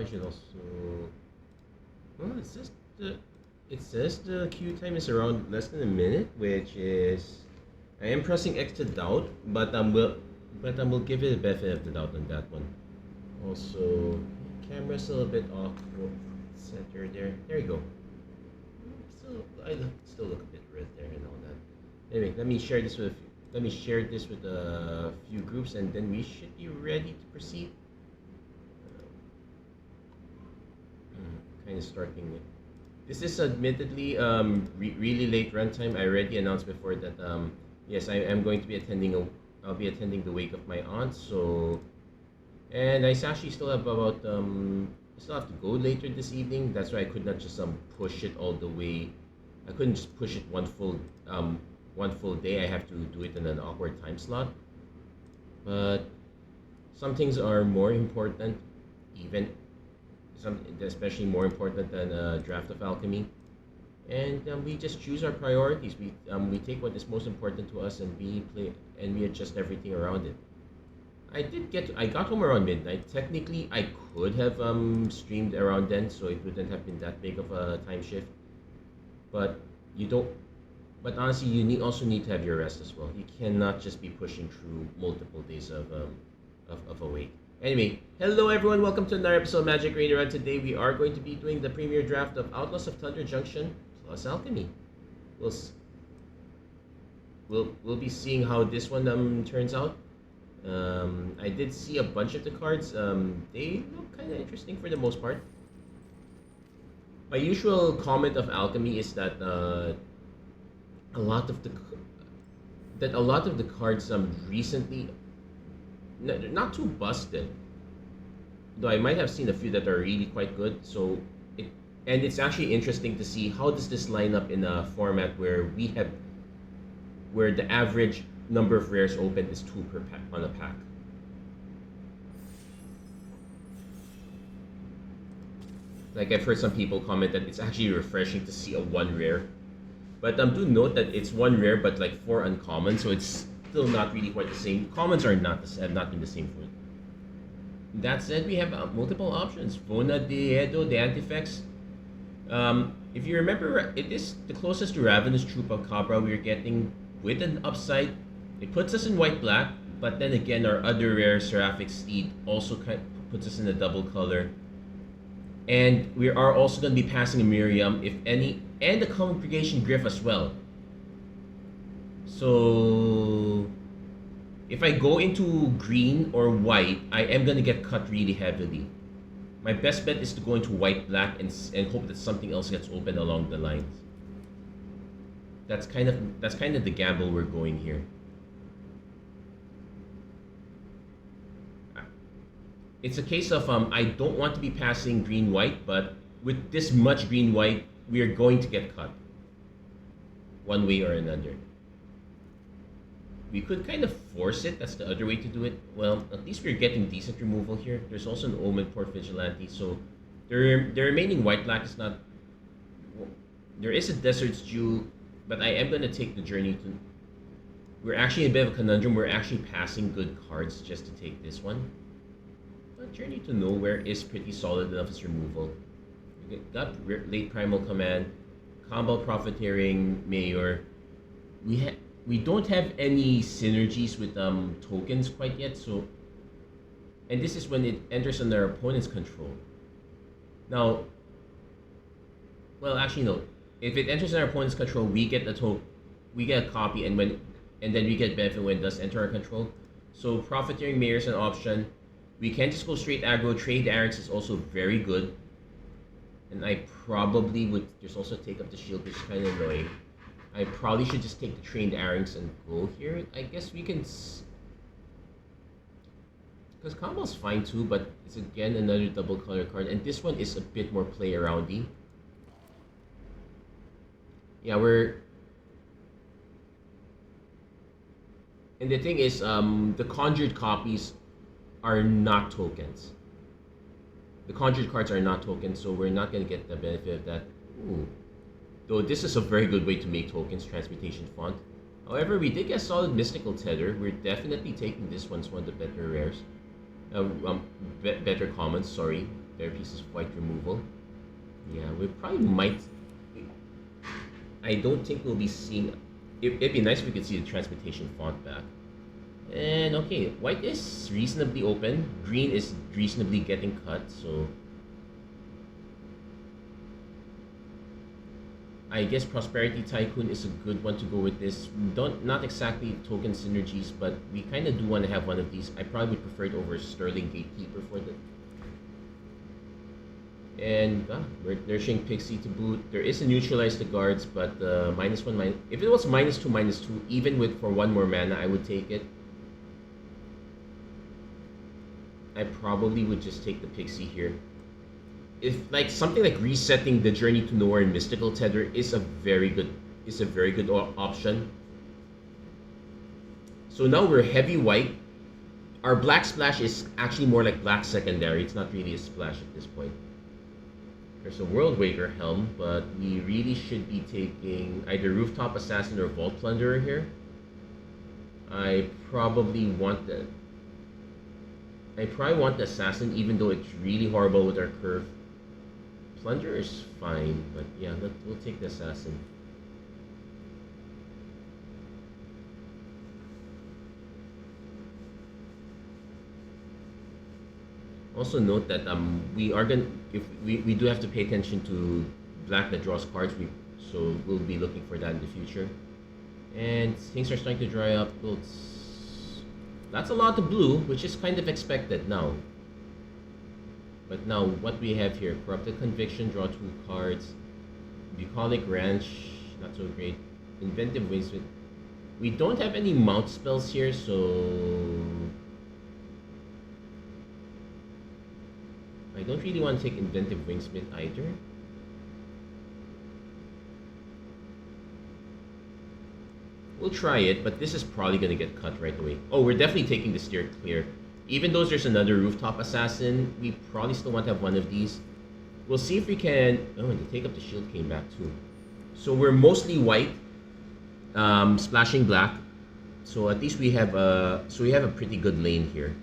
I should also. Well, it says the queue time is around less than a minute, which is I am pressing X to doubt, but I will give it a benefit of the doubt on that one. Also, camera's a little bit off center there. There you go. I still look a bit red there and all that. Anyway, let me share this with a few groups, and then we should be ready to proceed. Kind of starting. This is admittedly really late runtime. I already announced before that yes, I am going to be attending I'll be attending the wake of my aunt. So, and I actually still have about I still have to go later this evening. That's why I could not just push it all the way. I couldn't just push it one full day. I have to do it in an awkward time slot. But some things are more important, especially more important than a draft of Alchemy. And we just choose our priorities. We take what is most important to us, and we adjust everything around it. I got home around midnight. Technically, I could have streamed around then, so it wouldn't have been that big of a time shift. But you don't. But honestly, you also need to have your rest as well. You cannot just be pushing through multiple days of a wait. Anyway, hello everyone. Welcome to another episode of Magic Rain Around. Today we are going to be doing the premiere draft of Outlaws of Thunder Junction plus Alchemy. We'll be seeing how this one turns out. I did see a bunch of the cards. They look kind of interesting for the most part. My usual comment of Alchemy is that a lot of the cards recently not too busted. Though I might have seen a few that are really quite good. So it's actually interesting to see how does this line up in a format where the average number of rares opened is 2 per pack on a pack. Like I've heard some people comment that it's actually refreshing to see a 1 rare. But do note that it's 1 rare but like 4 uncommon, so it's still not really quite the same. Commons are have not been the same food. That said, we have multiple options. Vona de Edo, the Antifex. If you remember, it is the closest to Ravenous Chupacabra we're getting with an upside. It puts us in white-black, but then again, our other rare Seraphic Steed also puts us in a double color. And we are also going to be passing a Miriam, if any, and a Congregation Griff as well. So, if I go into green or white, I am going to get cut really heavily. My best bet is to go into white-black and hope that something else gets open along the lines. That's kind of the gamble we're going here. It's a case of I don't want to be passing green-white, but with this much green-white, we are going to get cut. One way or another. We could kind of force it, that's the other way to do it. Well, at least we're getting decent removal here. There's also an Omen Port Vigilante, so the remaining white-black is not... There is a Desert's Jewel, but I am going to take the journey to... We're actually in a bit of a conundrum. We're actually passing good cards just to take this one. But Journey to Nowhere is pretty solid enough as removal. We got late Primal Command, Combo Profiteering, Mayor. We don't have any synergies with tokens quite yet, so... And this is when it enters under our opponent's control. Now... Well, actually no. If it enters in our opponent's control, we get a copy, and then we get benefit when it does enter our control. So Profiteering Mayor is an option. We can just go straight aggro. Trade Arix is also very good. And I probably would... There's also Take Up the Shield, which is kind of annoying. I probably should just take the Trained Arix and go here. I guess we can... Because combo's fine too, but it's again another double color card. And this one is a bit more play aroundy. Yeah, we're... And the thing is, the conjured copies are not tokens. The conjured cards are not tokens, so we're not going to get the benefit of that. Ooh. Though this is a very good way to make tokens, Transmutation Font. However, we did get solid Mystical Tether. We're definitely taking this one. It's one of the better rares. Better commons, sorry. Bare pieces of white removal. Yeah, we probably might. I don't think we'll be seeing. It'd be nice if we could see the transmutation font back. And okay, white is reasonably open. Green is reasonably getting cut, so I guess Prosperity Tycoon is a good one to go with this. Not exactly token synergies, but we kind of do want to have one of these. I probably would prefer it over Sterling Gatekeeper for the. And we're nourishing Pixie to boot. There is a neutralize the guards, but -1 if it was -2 -2, even with for one more mana, I would take it. I probably would just take the Pixie here. If like something like resetting the Journey to Nowhere and Mystical Tether is a very good option. So now we're heavy white. Our black splash is actually more like black secondary. It's not really a splash at this point. There's a Worldwaker Helm, but we really should be taking either Rooftop Assassin or Vault Plunderer here. I probably want the Assassin, even though it's really horrible with our curve. Plunger is fine, but yeah, we'll take the Assassin. Also note that we do have to pay attention to black that draws cards, so we'll be looking for that in the future. And things are starting to dry up. Well, that's a lot of blue, which is kind of expected now. But now what we have here, Corrupted Conviction, draw 2 cards. Bucolic Ranch, not so great. Inventive Wingsmith. We don't have any mount spells here, so I don't really want to take Inventive Wingsmith either. We'll try it, but this is probably going to get cut right away. Oh, we're definitely taking the Steer Clear. Even though there's another Rooftop Assassin, we probably still want to have one of these. We'll see if we can. Oh, and the Take Up the Shield came back too. So we're mostly white, splashing black. So at least we have a pretty good lane here.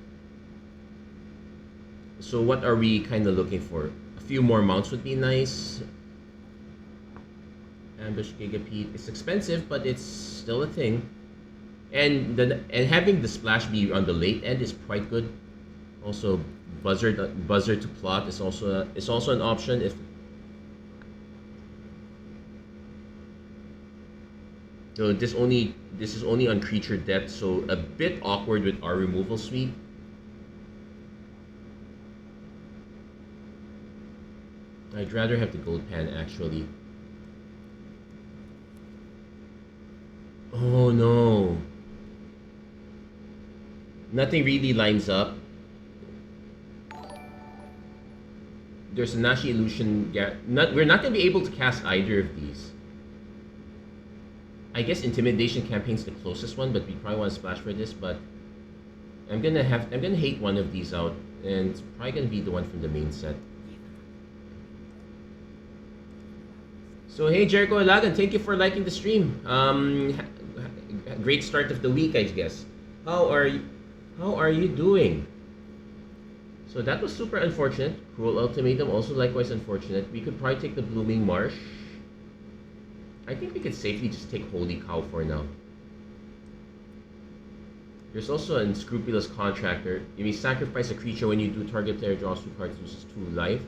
So what are we kind of looking for? A few more mounts would be nice. Ambush Gigapede. It's expensive, but it's still a thing. And having the splash be on the late end is quite good. Also, buzzer to plot is also an option if. So this is only on creature depth, so a bit awkward with our removal suite. I'd rather have the gold pan actually. Oh no. Nothing really lines up. There's a Nashi Illusion. We're not going to be able to cast either of these. I guess Intimidation Campaign's the closest one, but we probably want to splash for this. But I'm gonna hate one of these out, and it's probably gonna be the one from the main set. So hey Jericho Alagan, thank you for liking the stream. Great start of the week, I guess. How are you doing? So that was super unfortunate. Cruel Ultimatum also likewise unfortunate. We could probably take the Blooming Marsh. I think we could safely just take Holy Cow for now. There's also an Unscrupulous Contractor. You may sacrifice a creature when you do. Target player draws 2 cards, loses 2 life.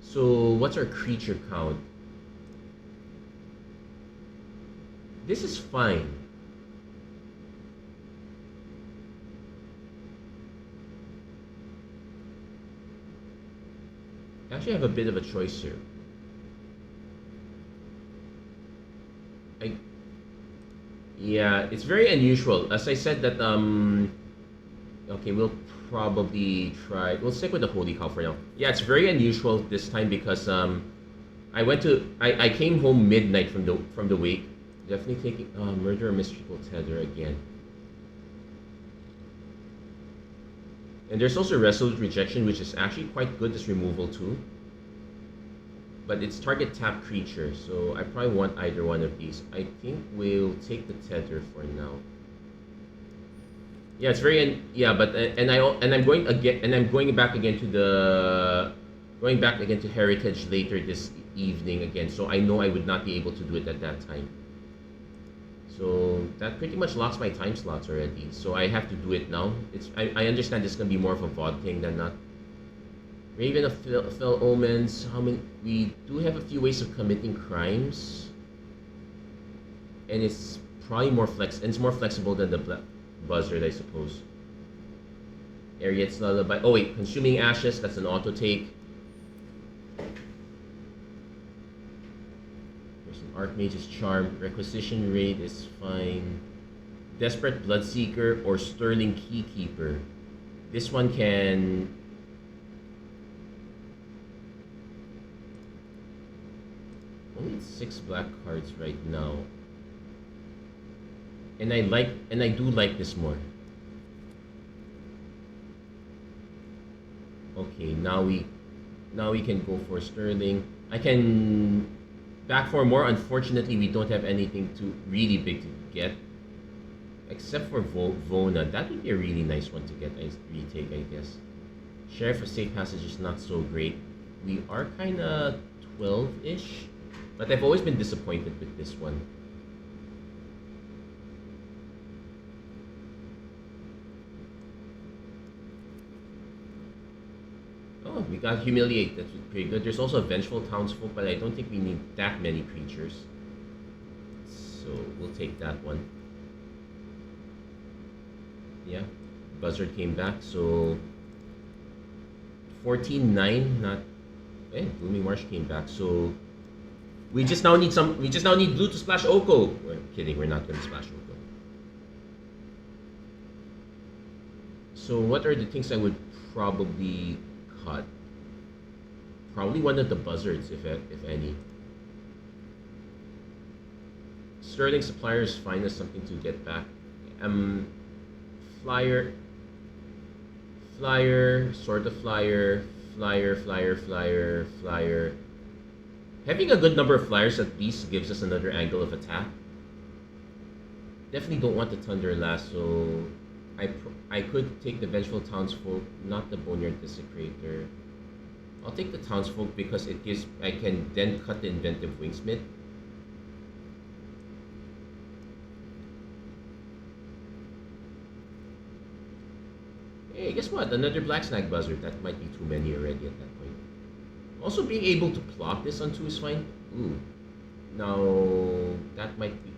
So what's our creature count? This is fine. I actually have a bit of a choice here. Yeah, it's very unusual. As I said that, okay, we'll probably try. We'll stick with the Holy Cow for now. Yeah, it's very unusual this time because I came home midnight from the wake. Definitely taking Murder or Mystical Tether again. And there's also Resolute Rejection, which is actually quite good as removal too. But it's target tap creature, so I probably want either one of these. I think we'll take the Tether for now. Yeah, it's very yeah, but and I'm going again, and I'm going back again to the going back again to Heritage later this evening again. So I know I would not be able to do it at that time. So that pretty much locks my time slots already. So I have to do it now. I understand it's gonna be more of a VOD thing than not. Raven of Fell Omens. How many? We do have a few ways of committing crimes, and it's probably more and it's more flexible than the Buzzard, I suppose. Ariet's Lullaby. Oh wait, Consuming Ashes. That's an auto take. There's an Archmage's Charm. Requisition Raid is fine. Desperate Bloodseeker or Sterling Keykeeper. This one can. Only 6 black cards right now. And I do like this more. Okay, now we can go for Sterling. I can back for more. Unfortunately, we don't have anything too really big to get, except for Vona. That would be a really nice one to get. I retake, I guess. Sheriff of Safe Passage is not so great. We are kind of 12-ish, but I've always been disappointed with this one. Oh, we got Humiliate. That's pretty good. There's also a Vengeful Townsfolk, but I don't think we need that many creatures. So we'll take that one. Yeah, Buzzard came back, so 14-9, not... Blooming Marsh came back, so... We just now need blue to splash Oko. We're kidding, we're not going to splash Oko. So what are the things I would probably cut? Probably one of the Buzzards, if any. Sterling Supplier is fine as something to get back. Flyer, Sword of Flyer, Flyer. Having a good number of flyers at least gives us another angle of attack. Definitely don't want the Thunder Lasso. I could take the Vengeful Townsfolk, not the Boneyard Desecrator. I'll take the Townsfolk because it gives I can then cut the Inventive Wingsmith. Hey, guess what? Another Black Snag Buzzard. That might be too many already at that point. Also, being able to plot this on 2 is fine. Ooh. Now, that might be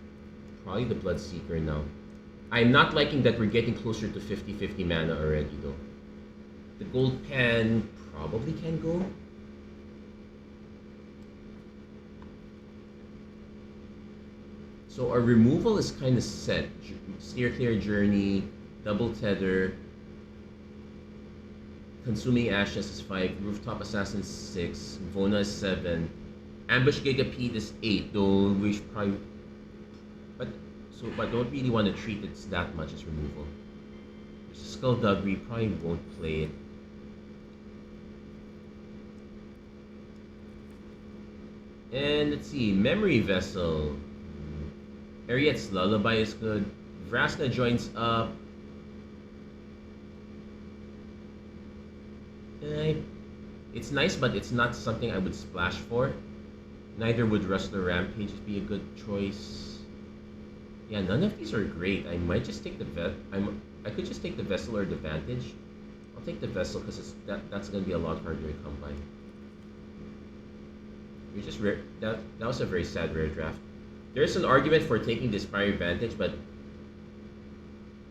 probably the Bloodseeker now. I'm not liking that we're getting closer to 50-50 mana already, though. The Gold Pan probably can go. So our removal is kind of set. Steer Clear Journey, Double Tether, Consuming Ashes is 5, Rooftop Assassin 6, Vona is 7, Ambush Gigapede is 8, though we should probably... But don't really want to treat it that much as removal. Skullduggery, probably won't play it. And let's see, Memory Vessel. Ariet's Lullaby is good. Vraska joins up. It's nice, but it's not something I would splash for. Neither would Rustler Rampage be a good choice. Yeah, none of these are great. I might just take the I could just take the Vessel or the Vantage. I'll take the Vessel because that's gonna be a lot harder to come by. You're just rare. That was a very sad rare draft. There's an argument for taking this Prior Vantage, but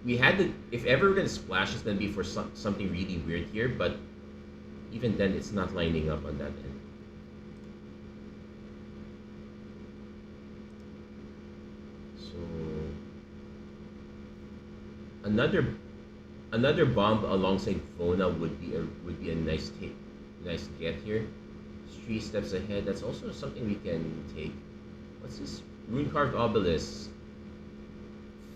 we had to. If ever we're gonna splash, it's gonna be for something really weird here. But even then, it's not lining up on that end. Another bomb alongside Vona would be a nice get here. 3 steps ahead. That's also something we can take. What's this? Rune Carved Obelisk.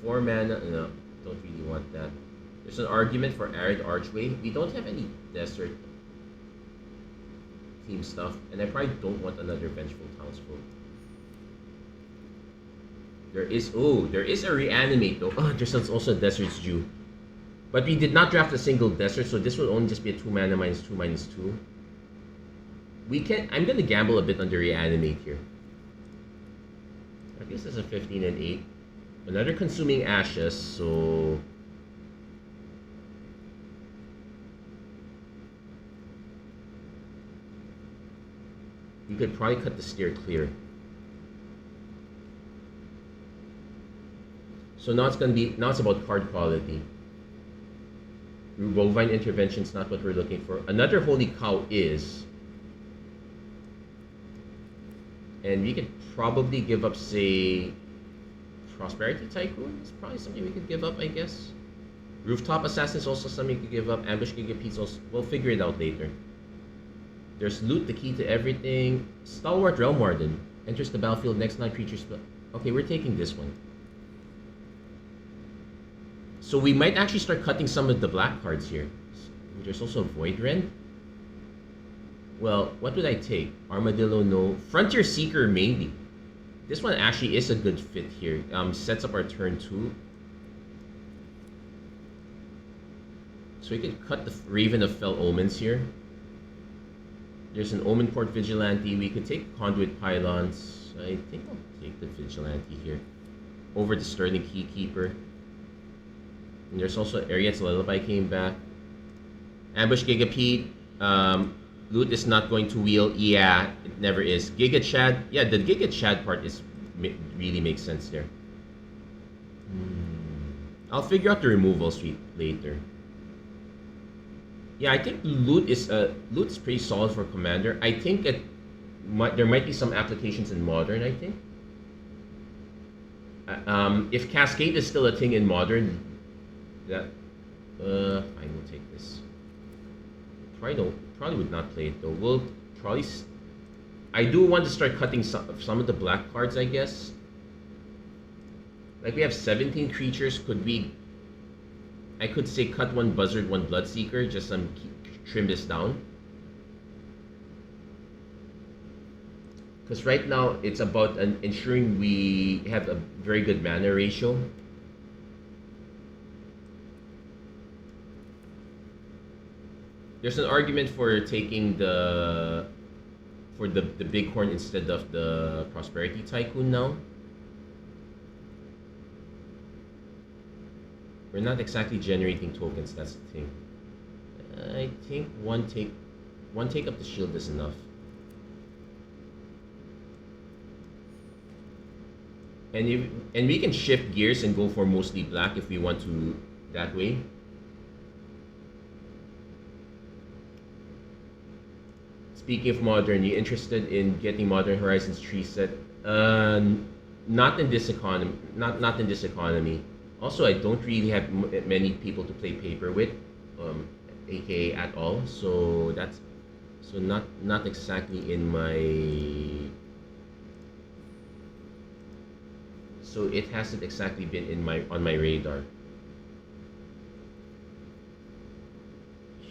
4 mana. No, don't really want that. There's an argument for Arid Archway. We don't have any desert theme stuff, and I probably don't want another Vengeful Townsfolk. There is a Reanimate though. Oh, there's also a Desert's Dew. But we did not draft a single desert, so this will only just be a 2 mana -2/-2. We can. I'm gonna gamble a bit on the reanimate here. I guess it's a 15 and 8. Another consuming ashes, so we could probably cut the steer clear. So now it's about card quality. Bovine intervention's not what we're looking for. Another holy cow is, and we could probably give up, say, Prosperity Tycoon. It's probably something we could give up, I guess. Rooftop Assassin is also something we could give up. Ambush Gigapete's also, we'll figure it out later. There's Loot, the key to everything. Stalwart Realm Warden enters the battlefield next 9 creatures. Okay, we're taking this one. So we might actually start cutting some of the black cards here. There's also Void Rend. Well, what would I take? Armadillo, no. Frontier Seeker, maybe. This one actually is a good fit here. Sets up our turn 2. So we could cut the Raven of Fell Omens here. There's an Omen Port Vigilante. We could take Conduit Pylons. I think I'll take the Vigilante here. Over the Sterling Keykeeper. And there's also Ariet's Lullaby came back. Ambush Gigapede. Loot is not going to wheel. Yeah, it never is. Giga Chad. Yeah, the Giga Chad part is really makes sense there. I'll figure out the removal suite later. Yeah, I think loot is pretty solid for commander. I think there might be some applications in modern. I think if Cascade is still a thing in modern, that I will take this. Probably would not play it though. We'll probably. I do want to start cutting some of the black cards, I guess. Like we have 17 creatures. Could we? I could say cut one Buzzard, one Bloodseeker, just trim this down. Because right now it's about ensuring we have a very good mana ratio. There's an argument for taking the Bighorn instead of the Prosperity Tycoon now. We're not exactly generating tokens, that's the thing. I think one take up the shield is enough. And we can shift gears and go for mostly black if we want to that way. Speaking of modern, you interested in getting Modern Horizons tree set? Not in this economy. Not in this economy. Also, I don't really have many people to play paper with, aka at all. So that's not exactly in my. So it hasn't exactly been on my radar.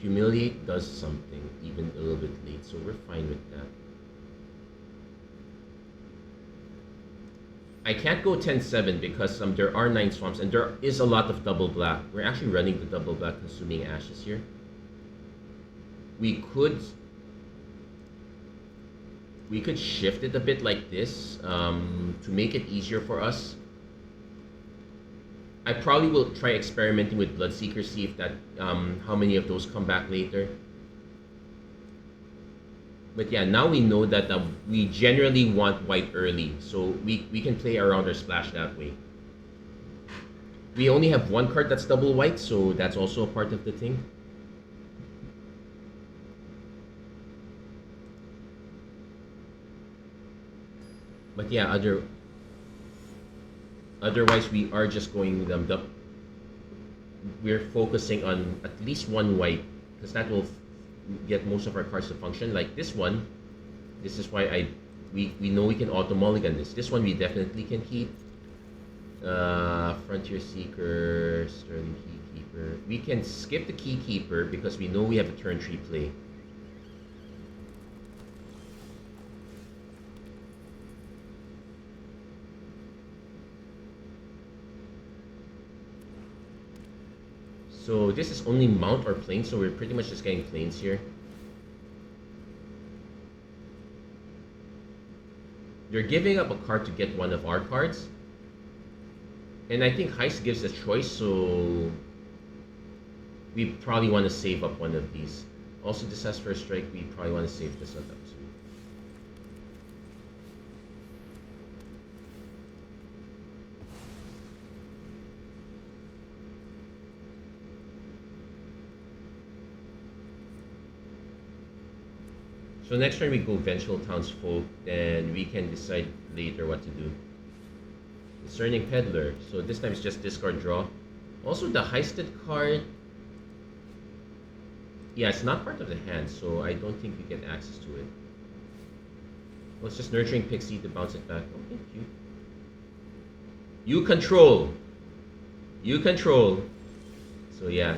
Humiliate does something, even a little bit late, so we're fine with that. I can't go 10-7 because there are 9 swamps and there is a lot of double black. We're actually running the double black consuming ashes here. We could shift it a bit like this to make it easier for us. I probably will try experimenting with Bloodseeker, see if that how many of those come back later. But yeah, now we know that we generally want white early, so we can play around our splash that way. We only have one card that's double white, so that's also a part of the thing. But yeah, otherwise we are just going we're focusing on at least one white, because that will get most of our cards to function. Like this one, this is why we know we can auto mulligan this. This one we definitely can keep. Frontier Seeker, Sterling Keykeeper. We can skip the Keykeeper because we know we have a turn 3 play. So this is only mount or plane, so we're pretty much just getting planes here. They're giving up a card to get one of our cards. And I think Heist gives a choice, so we probably want to save up one of these. Also, this has first strike, we probably want to save this one up too. So next turn we go Vengeful Townsfolk, then we can decide later what to do. Discerning Peddler, so this time it's just discard draw. Also the Heisted card, yeah, it's not part of the hand, so I don't think we get access to it. Well, it's just Nurturing Pixie to bounce it back. Okay, cute. You control! You control! So yeah,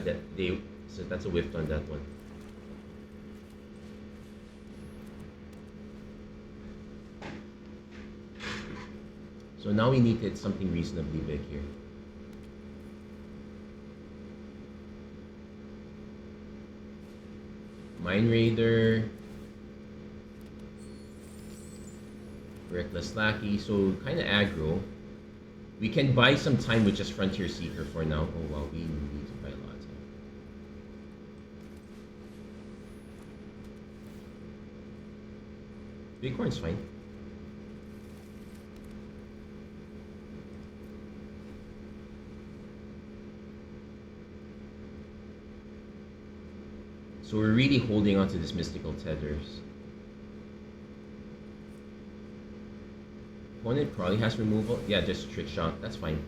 so that's a whiff on that one. So now we need to hit something reasonably big here. Mind Raider. Reckless Lackey, so kind of aggro. We can buy some time with just Frontier Seeker for now. Oh wow, we need to buy a lot of time. Bighorn's fine. So we're really holding on to this Mystical Tethers. Opponent probably has removal. Yeah, just Trick Shot. That's fine.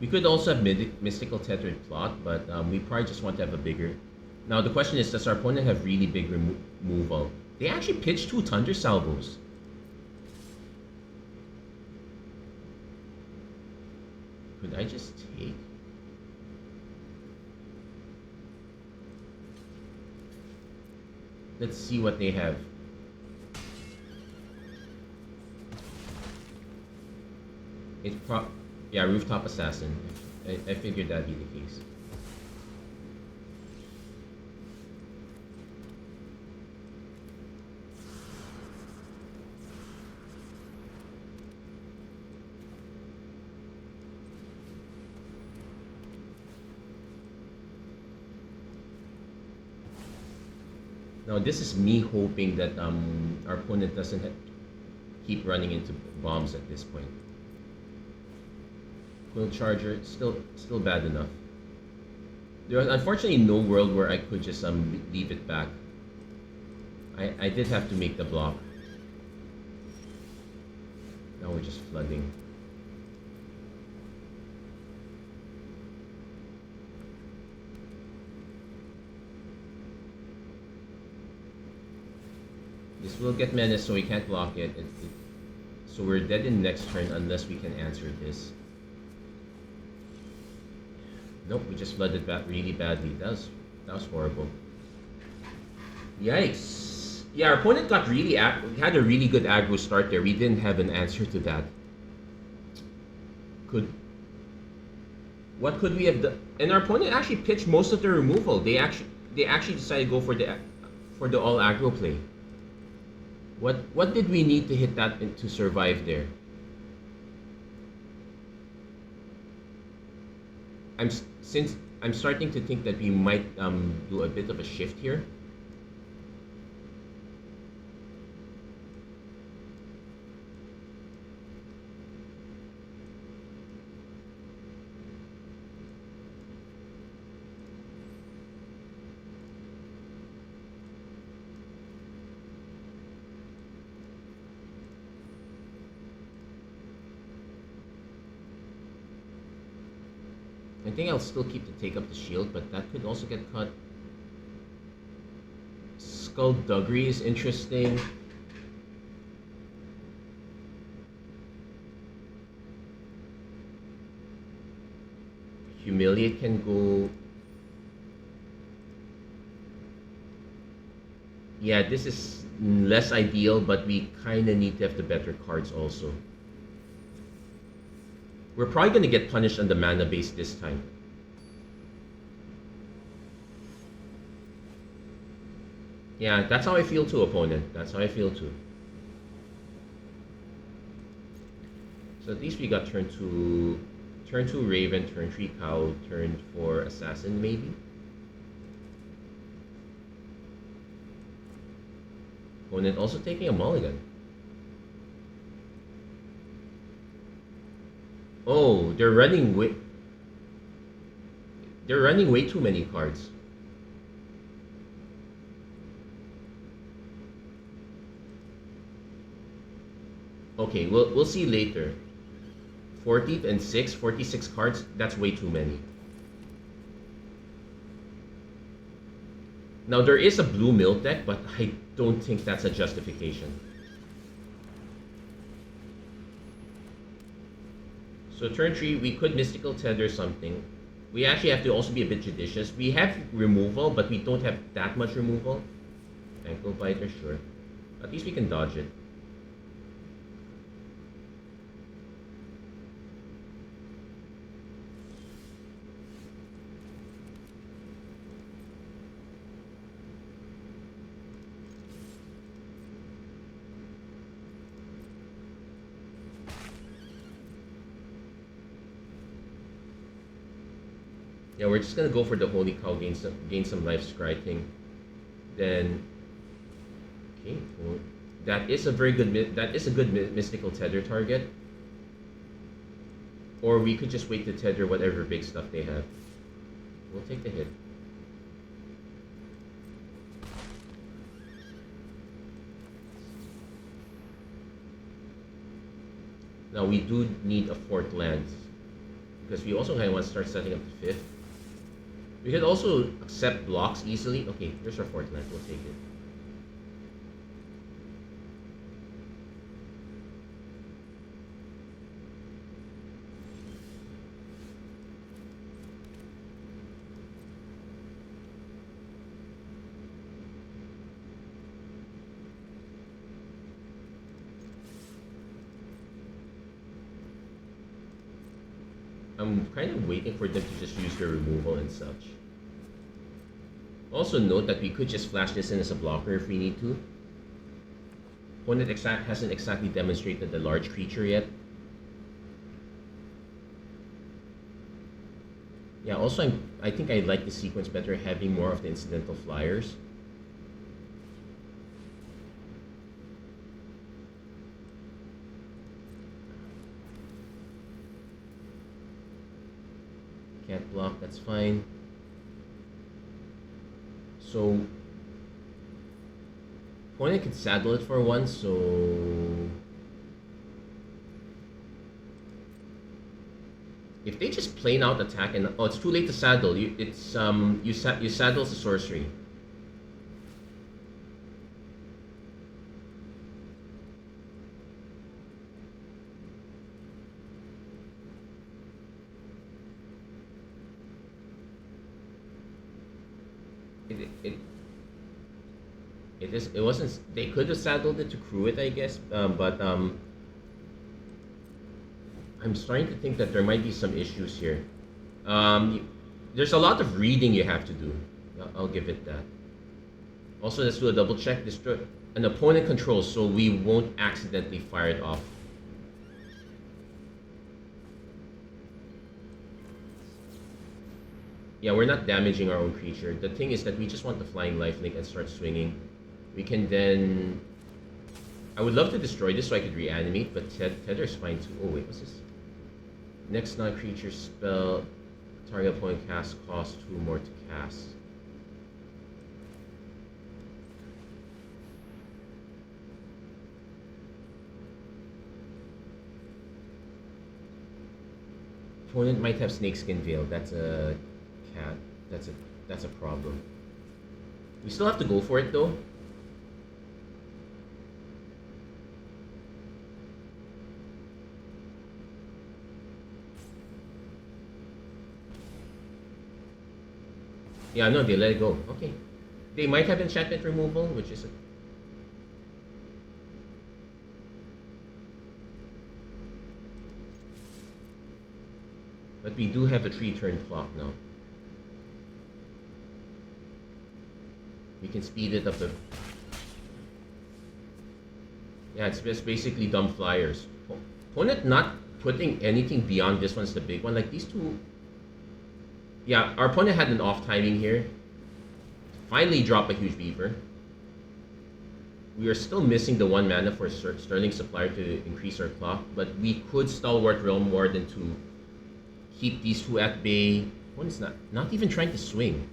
We could also have Mystical Tethered Plot, but we probably just want to have a bigger... Now the question is, does our opponent have really big removal? They actually pitched 2 Thunder Salvos. Could I just take? Let's see what they have. Yeah, Rooftop Assassin. I figured that'd be the case. Now this is me hoping that our opponent doesn't keep running into bombs at this point. Quill Charger, still bad enough. There was unfortunately no world where I could just leave it back. I did have to make the block. Now we're just flooding. This will get menace, so we can't block it. So we're dead in next turn unless we can answer this. Nope, we just flooded back really badly. That was horrible. Yikes! Yeah, our opponent got had a really good aggro start there. We didn't have an answer to that. What could we have done? And our opponent actually pitched most of the removal. They actually decided to go for the all aggro play. What did we need to hit that to survive there? Since I'm starting to think that we might do a bit of a shift here. I think I'll still keep to take up the shield, but that could also get cut. Skullduggery is interesting. Humiliate can go. Yeah, this is less ideal, but we kind of need to have the better cards also. We're probably going to get punished on the mana base this time. Yeah, that's how I feel too, opponent. That's how I feel too. So at least we got turn 2 Raven, turn 3 Cow, turn 4 Assassin maybe. Opponent also taking a mulligan. Oh, they're running way too many cards. Okay, we'll see later. 40th and 46 cards, that's way too many. Now there is a blue mill deck, but I don't think that's a justification. So turn 3, we could Mystical Tether something. We actually have to also be a bit judicious. We have removal, but we don't have that much removal. Ankle Biter, sure. At least we can dodge it. Yeah, we're just gonna go for the Holy Cow, gain some life scriting. Then, okay, well, that is a good Mystical Tether target. Or we could just wait to tether whatever big stuff they have. We'll take the hit. Now we do need a 4th land, because we also kind of want to start setting up the 5th. We could also accept blocks easily. Okay, there's our 4th land. We'll take it. I'm kind of waiting for them to just use their removal and such. Also note that we could just flash this in as a blocker if we need to. Opponent hasn't exactly demonstrated the large creature yet. Yeah, also I think I like the sequence better, having more of the incidental flyers. Can't block, that's fine. So opponent can saddle it for one, so if they just plain out attack and oh, it's too late to saddle. You saddle the sorcery. It wasn't. They could have saddled it to crew it, I guess, but I'm starting to think that there might be some issues here. There's a lot of reading you have to do. I'll give it that. Also, let's do a double check. Destroy an opponent controls, so we won't accidentally fire it off. Yeah, we're not damaging our own creature. The thing is that we just want the flying lifelink and start swinging. We can then... I would love to destroy this so I could reanimate, but Tether's fine too. Oh wait, what's this? Next non-creature spell, target opponent cast costs 2 more to cast. Opponent might have Snakeskin Veil. That's a cat. That's a problem. We still have to go for it though. Yeah, no, they let it go. Okay. They might have enchantment removal, which is... But we do have a 3-turn clock now. We can speed it up a... Yeah, it's just basically dumb flyers. Opponent not putting anything beyond this one's the big one. Like these two... Yeah, our opponent had an off timing here. Finally drop a huge beaver. We are still missing the 1 mana for Sterling Supplier to increase our clock, but we could Stalwart Realm Warden to keep these two at bay. One's not even trying to swing.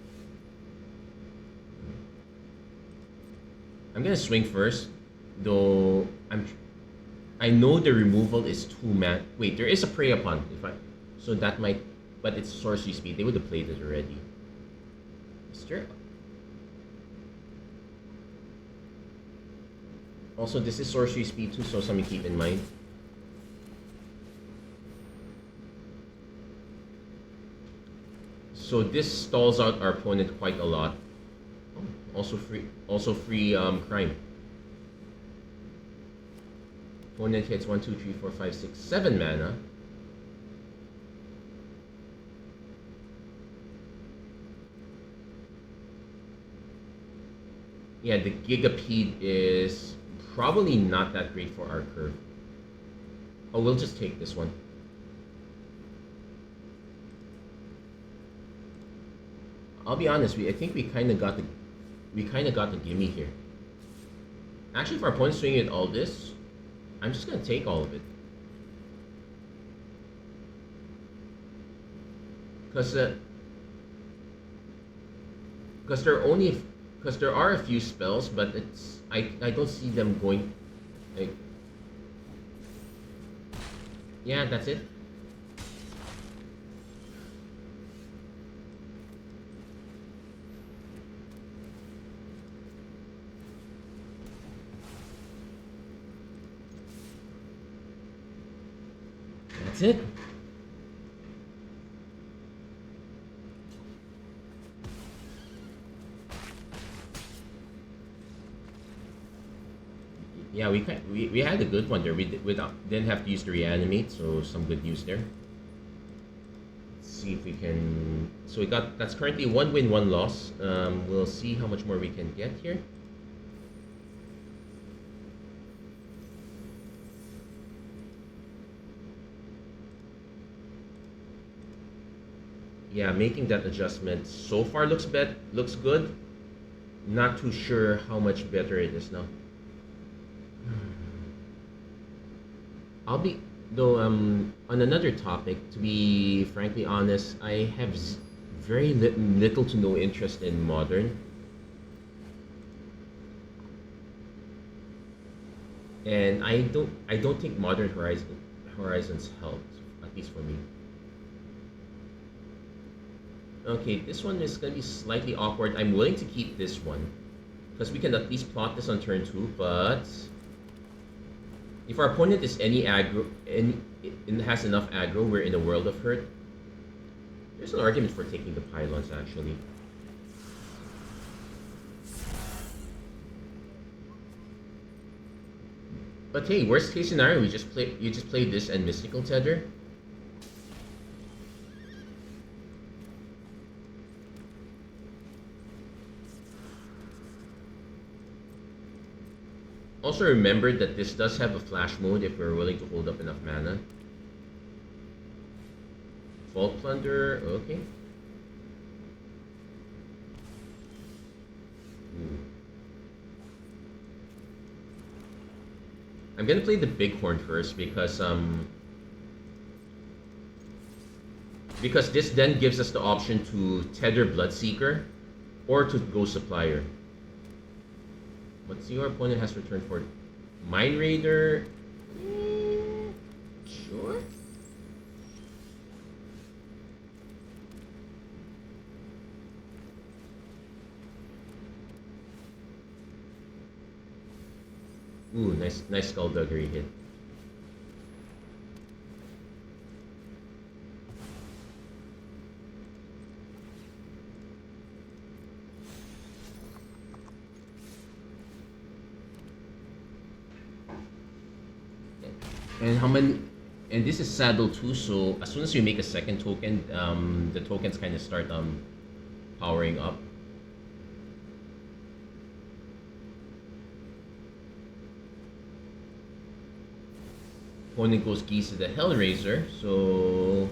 I'm gonna swing first, though I know the removal is 2 mana. Wait, there is a Prey Upon so that might, but it's sorcery speed. They would have played it already. Is there... Also, this is sorcery speed too, so something to keep in mind. So this stalls out our opponent quite a lot. Oh, also free crime. Opponent hits 1, 2, 3, 4, 5, 6, 7 mana. Yeah, the Gigapede is probably not that great for our curve. Oh, we'll just take this one. I'll be honest, I think we kind of got the gimme here. Actually, if our opponent's swinging at all this, I'm just gonna take all of it. Because there are a few spells, but I don't see them going like... Yeah, that's it. That's it. Yeah, we had a good one there. We didn't have to use the reanimate, so some good news there. Let's see if we can. So that's currently 1 win, 1 loss. We'll see how much more we can get here. Yeah, making that adjustment so far looks good. Not too sure how much better it is now. I'll be though on another topic. To be frankly honest, I have very little to no interest in Modern, and I don't think Modern Horizons helped, at least for me. Okay, this one is gonna be slightly awkward. I'm willing to keep this one because we can at least plot this on turn 2, but if our opponent is any aggro and has enough aggro, we're in a world of hurt. There's an argument for taking the pylons actually. But hey, worst case scenario, you just play this and Mystical Tether. Also remember that this does have a flash mode if we're willing to hold up enough mana. Vault Plunder, okay. Ooh. I'm gonna play the Bighorn first because this then gives us the option to tether Bloodseeker or to go Supplier. Let's see what our opponent has returned for. Mind Raider. Sure. Ooh, nice Skullduggery hit. And how many? And this is saddle too. So as soon as you make a second token, the tokens kind of start powering up. Opponent goes keys to the Hellraiser, so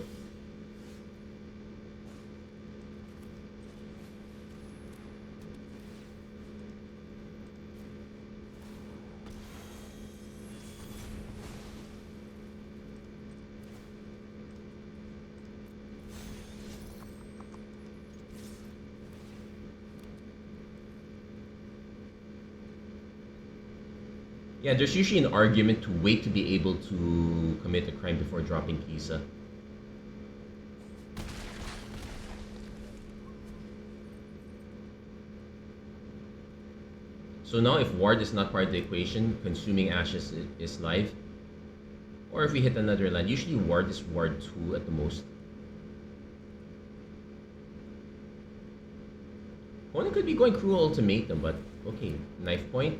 yeah, there's usually an argument to wait to be able to commit a crime before dropping Kisa. So now if Ward is not part of the equation, consuming Ashes is live. Or if we hit another land, usually Ward is Ward 2 at the most. Opponent could be going Cruel Ultimatum, but okay, Knife Point.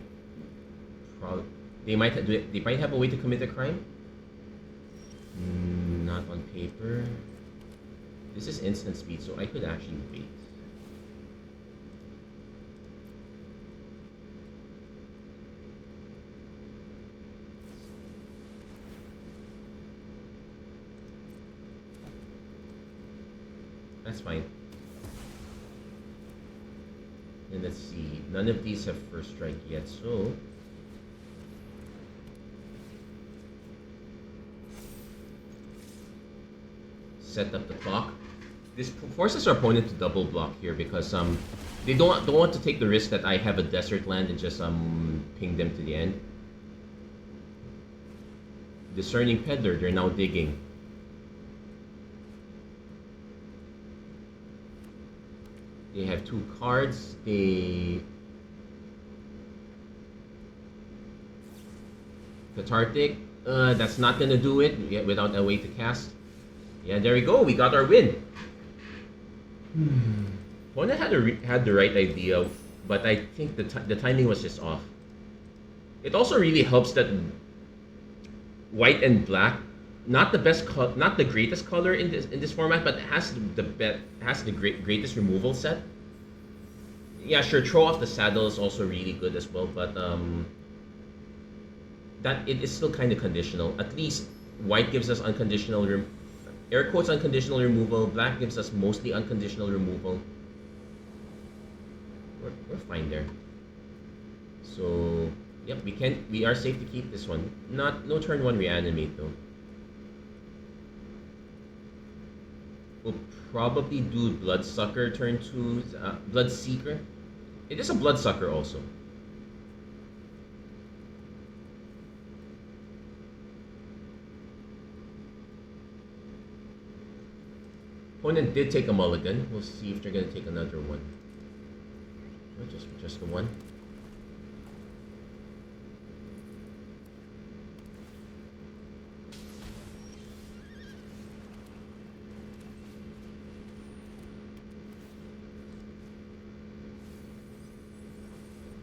They might have a way to commit a crime. Not on paper. This is instant speed, so I could actually wait. That's fine. And let's see. None of these have first strike yet, so set up the clock. This forces our opponent to double block here because they don't want to take the risk that I have a desert land and just ping them to the end. Discerning Peddler, they're now digging. They have 2 cards. Cathartic. That's not gonna do it without a way to cast. Yeah, there we go. We got our win. Opponent had the right idea, but I think the timing was just off. It also really helps that white and black, not the greatest color in this format, but it has the greatest removal set. Yeah, sure. Throw off the saddle is also really good as well, but that it is still kind of conditional. At least white gives us unconditional air quotes unconditional removal. Black gives us mostly unconditional removal. We're fine there. So yep, we are safe to keep this one. No turn 1 reanimate though. We'll probably do Bloodsucker turn 2, Bloodseeker. It is a Bloodsucker also. Opponent did take a mulligan. We'll see if they're gonna take another one. Or just the one.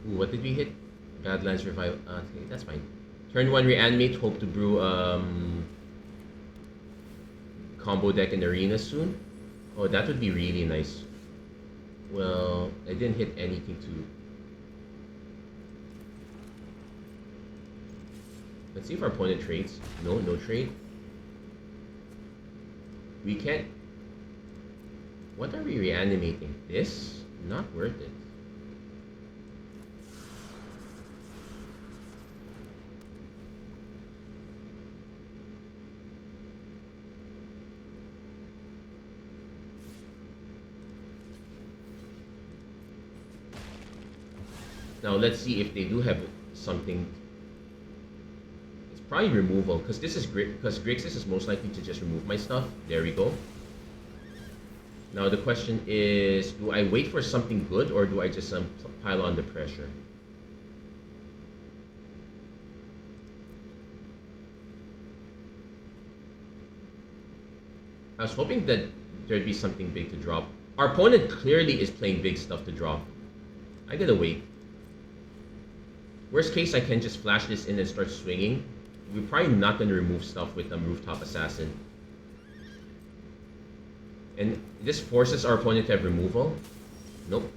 Ooh, what did we hit? Badlands Revival. Okay, that's fine. Turn 1 reanimate. Hope to brew combo deck in Arena soon. Oh, that would be really nice. Well, I didn't hit anything to... Let's see if our opponent trades. No trade. We can't... What are we reanimating? This? Not worth it. Now let's see if they do have something. It's probably removal because this is because Grixis is most likely to just remove my stuff. There we go. Now the question is, do I wait for something good or do I just pile on the pressure? I was hoping that there'd be something big to drop. Our opponent clearly is playing big stuff to drop. I gotta wait. Worst case, I can just flash this in and start swinging. we're probably not going to remove stuff with Rooftop Assassin. And this forces our opponent to have removal. Nope.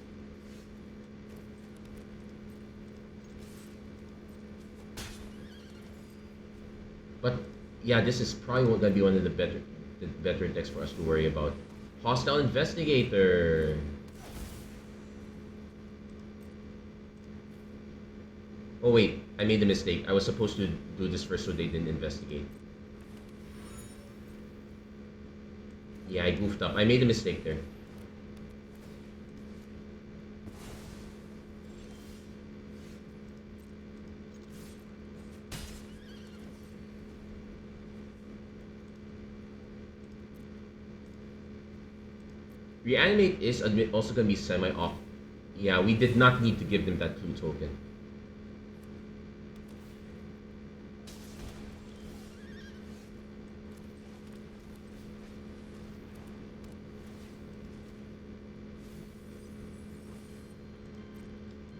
But yeah, this is probably going to be one of the better decks for us to worry about. Hostile Investigator. Oh wait, I made a mistake. I was supposed to do this first so they didn't investigate. Yeah, I goofed up. I made a mistake there. Reanimate is also going to be semi-off. Yeah, we did not need to give them that clue token.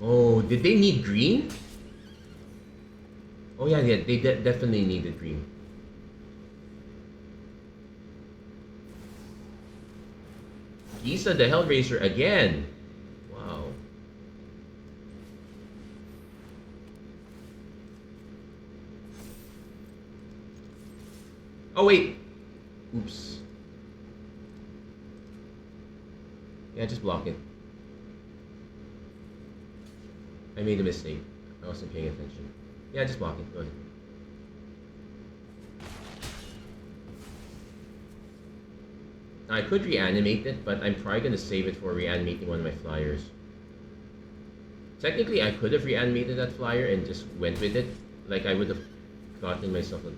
Oh, did they need green? Oh yeah, they definitely needed green. Giza the Hellraiser again. Wow. Oh wait. Oops. Yeah, just block it. I made a mistake. I wasn't paying attention. Yeah, just block it. Go ahead. I could reanimate it, but I'm probably going to save it for reanimating one of my flyers. Technically, I could have reanimated that flyer and just went with it. Like, I would have gotten myself a...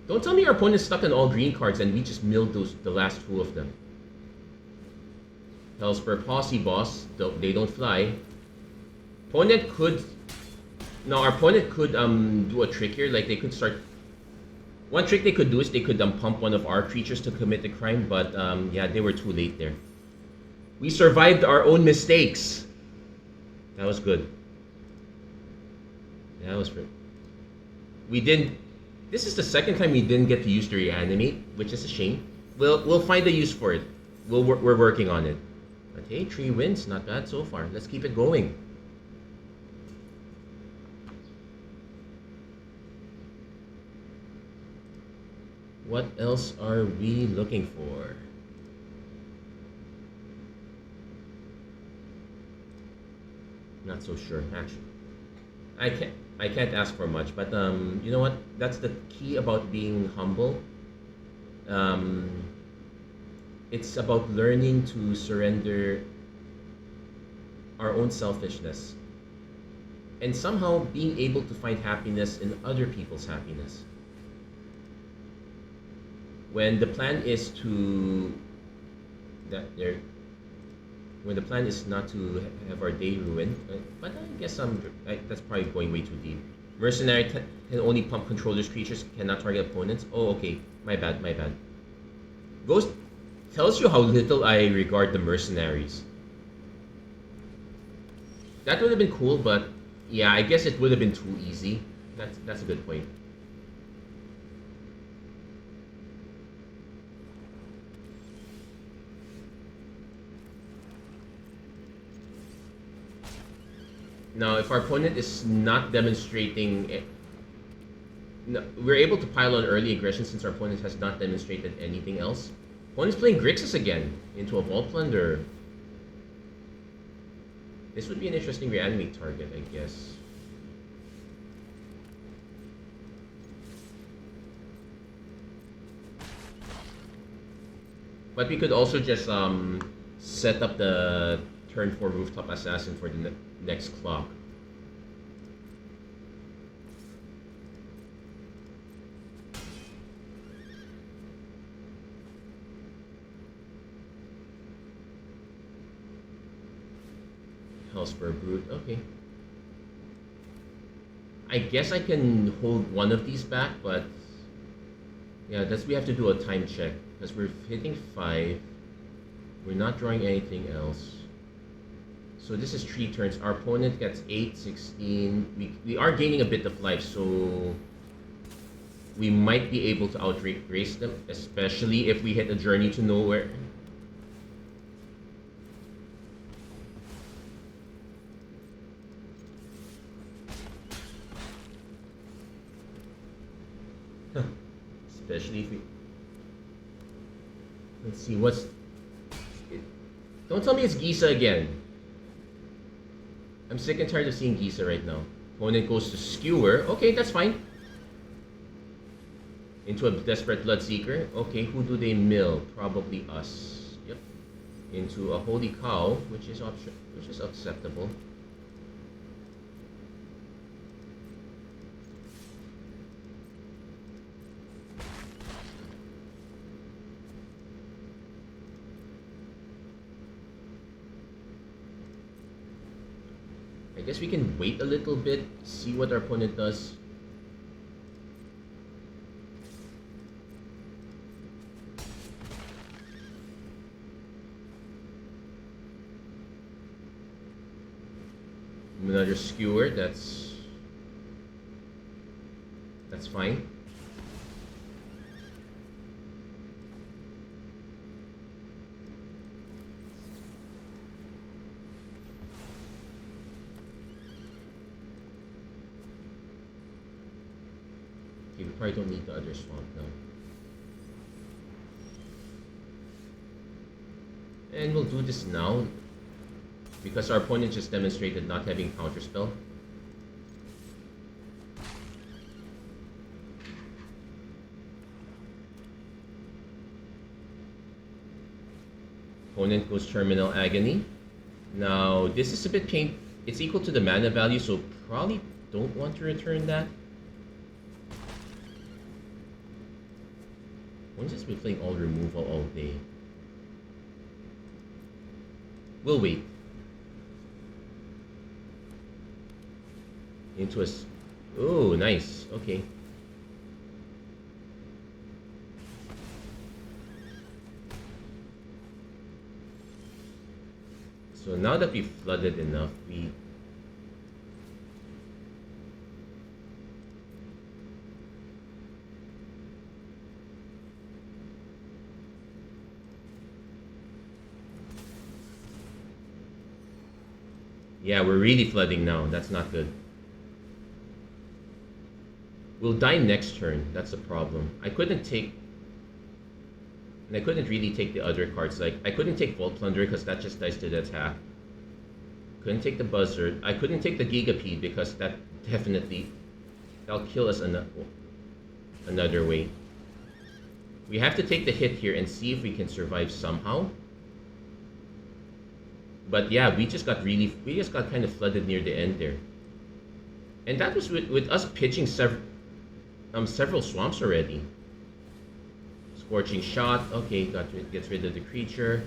Don't tell me our opponent's stuck on all green cards and we just milled the last two of them. Hellspur Posse Boss, they don't fly. Opponent could... No, our opponent could do a trick here. Like, they could start... One trick they could do is they could pump one of our creatures to commit the crime, but yeah, they were too late there. We survived our own mistakes. That was good. That was good. We didn't... This is the second time we didn't get to use the reanimate, which is a shame. We'll find a use for it. We're working on it. But hey, 3 wins, not bad so far. Let's keep it going. What else are we looking for? Not so sure, actually. I can't ask for much, but you know what? That's the key about being humble. It's about learning to surrender our own selfishness and somehow being able to find happiness in other people's happiness. When the plan is to when the plan is not to have our day ruined, but I guess that's probably going way too deep. Mercenary can only pump controllers' creatures, cannot target opponents. Oh, okay, my bad. Ghost tells you how little I regard the mercenaries. That would have been cool, but yeah, I guess it would have been too easy. That's a good point. Now, if our opponent is not demonstrating it, no, we're able to pile on early aggression since our opponent has not demonstrated anything else. Opponent's playing Grixis again into a Vault Plunder. This would be an interesting reanimate target, I guess. But we could also just set up the turn 4 Rooftop Assassin for the next clock. Hellspur Brute, okay. I guess I can hold one of these back, but yeah, we have to do a time check because we're hitting 5. We're not drawing anything else. So this is 3 turns. Our opponent gets 8, 16. We are gaining a bit of life, so we might be able to outrace them, especially if we hit a journey to nowhere. Especially if we... Let's see, what's... Don't tell me it's Gisa again. I'm sick and tired of seeing Gisa right now. Opponent goes to Skewer. Okay, that's fine. Into a Desperate Bloodseeker. Okay, who do they mill? Probably us. Yep. Into a Holy Cow, which is acceptable. I guess we can wait a little bit, see what our opponent does. Another Skewer, that's fine. Okay, we probably don't need the other swamp now. And we'll do this now, because our opponent just demonstrated not having counterspell. Opponent goes Terminal Agony. Now, this is a bit pain. It's equal to the mana value, so probably don't want to return that. One's just been playing all removal all day. We'll wait. Into a... Oh, nice. Okay. So now that we've flooded enough, we... Yeah, we're really flooding now. That's not good. We'll die next turn. That's the problem. I couldn't take... And I couldn't really take the other cards. Like, I couldn't take Vault Plunder because that just dies to the attack. Couldn't take the Buzzard. I couldn't take the Gigapede because that definitely... That'll kill us another way. We have to take the hit here and see if we can survive somehow. But yeah, we just got kind of flooded near the end there. And that was with us pitching several swamps already. Scorching Shot, okay, gets rid of the creature.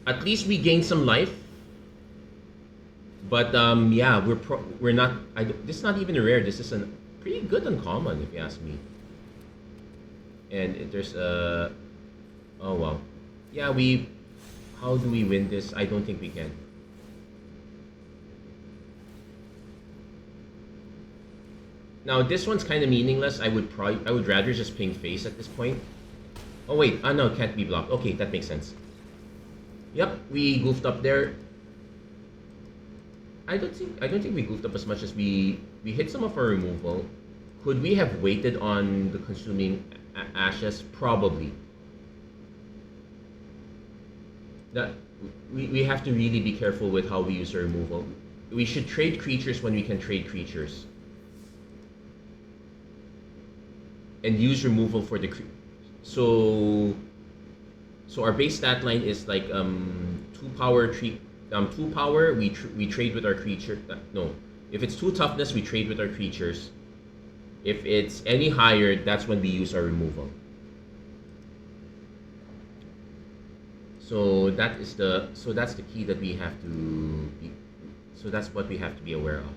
At least we gained some life. But yeah, we're not. This is not even a rare. This is a pretty good uncommon, if you ask me. And there's a... Oh wow. Yeah, how do we win this? I don't think we can. Now this one's kind of meaningless. I would rather just ping face at this point. Oh wait, no, it can't be blocked. Okay, that makes sense. Yep, we goofed up there. I don't think we goofed up as much as we hit some of our removal. Could we have waited on the consuming ashes? Probably. That we have to really be careful with how we use our removal. We should trade creatures when we can trade creatures. And use removal for the so our base stat line is like 2 power 2 power we trade with our creature. No, if it's 2 toughness we trade with our creatures. If it's any higher, that's when we use our removal. So that's the key that we have to be, so that's what we have to be aware of.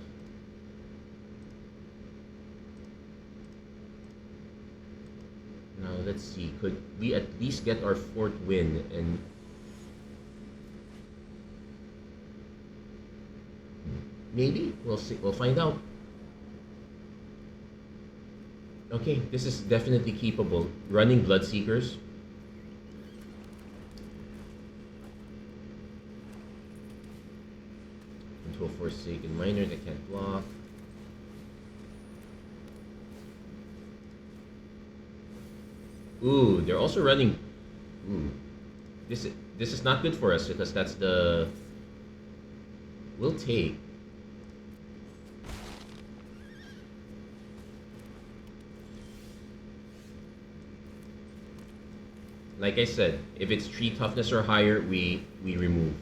Now let's see, could we at least get our 4th win? And Maybe we'll see. We'll find out. Okay, this is definitely keepable. Running Bloodseekers. Into a Forsaken Miner that can't block. Ooh, they're also running. Ooh, this is not good for us because that's the. We'll take. Like I said, if it's 3 toughness or higher, we remove.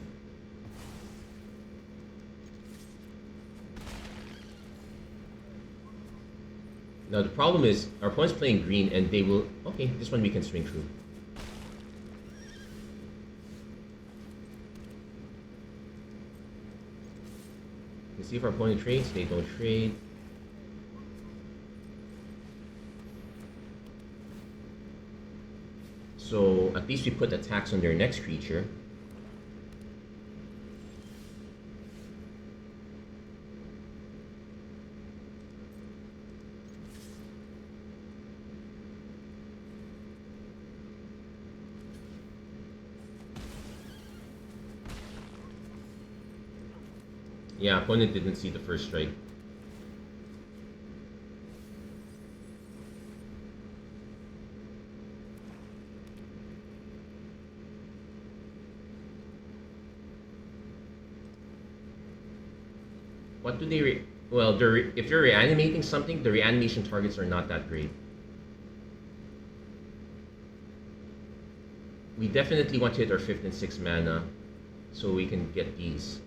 Now the problem is our opponent's playing green and they will. Okay, this one we can swing through. Let's see if our opponent trades. They don't trade. So at least we put attacks on their next creature. Yeah, opponent didn't see the first strike. What do they well, if you're reanimating something, the reanimation targets are not that great. We definitely want to hit our 5th and 6th mana so we can get these.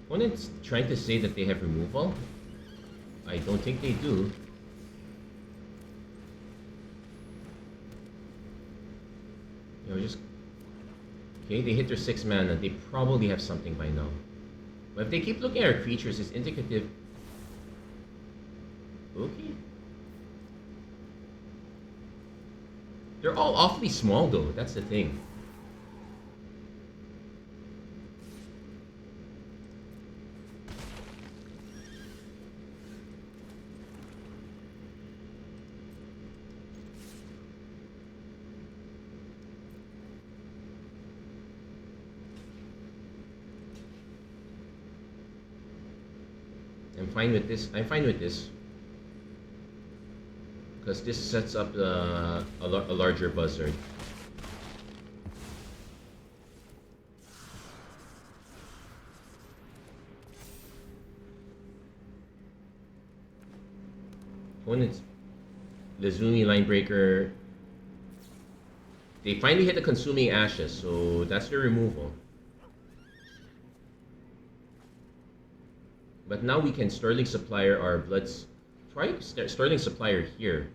Opponent's trying to say that they have removal. I don't think they do. You know, just okay. They hit their 6 mana. They probably have something by now. But if they keep looking at our creatures, it's indicative. Okay. They're all awfully small, though. That's the thing. I'm fine with this. I'm fine with this. Because this sets up a larger buzzard. Opponent's Lazuli Linebreaker. They finally hit the Consuming Ashes, so that's their removal. But now we can Sterling Supplier our Bloods. Try Sterling Supplier here.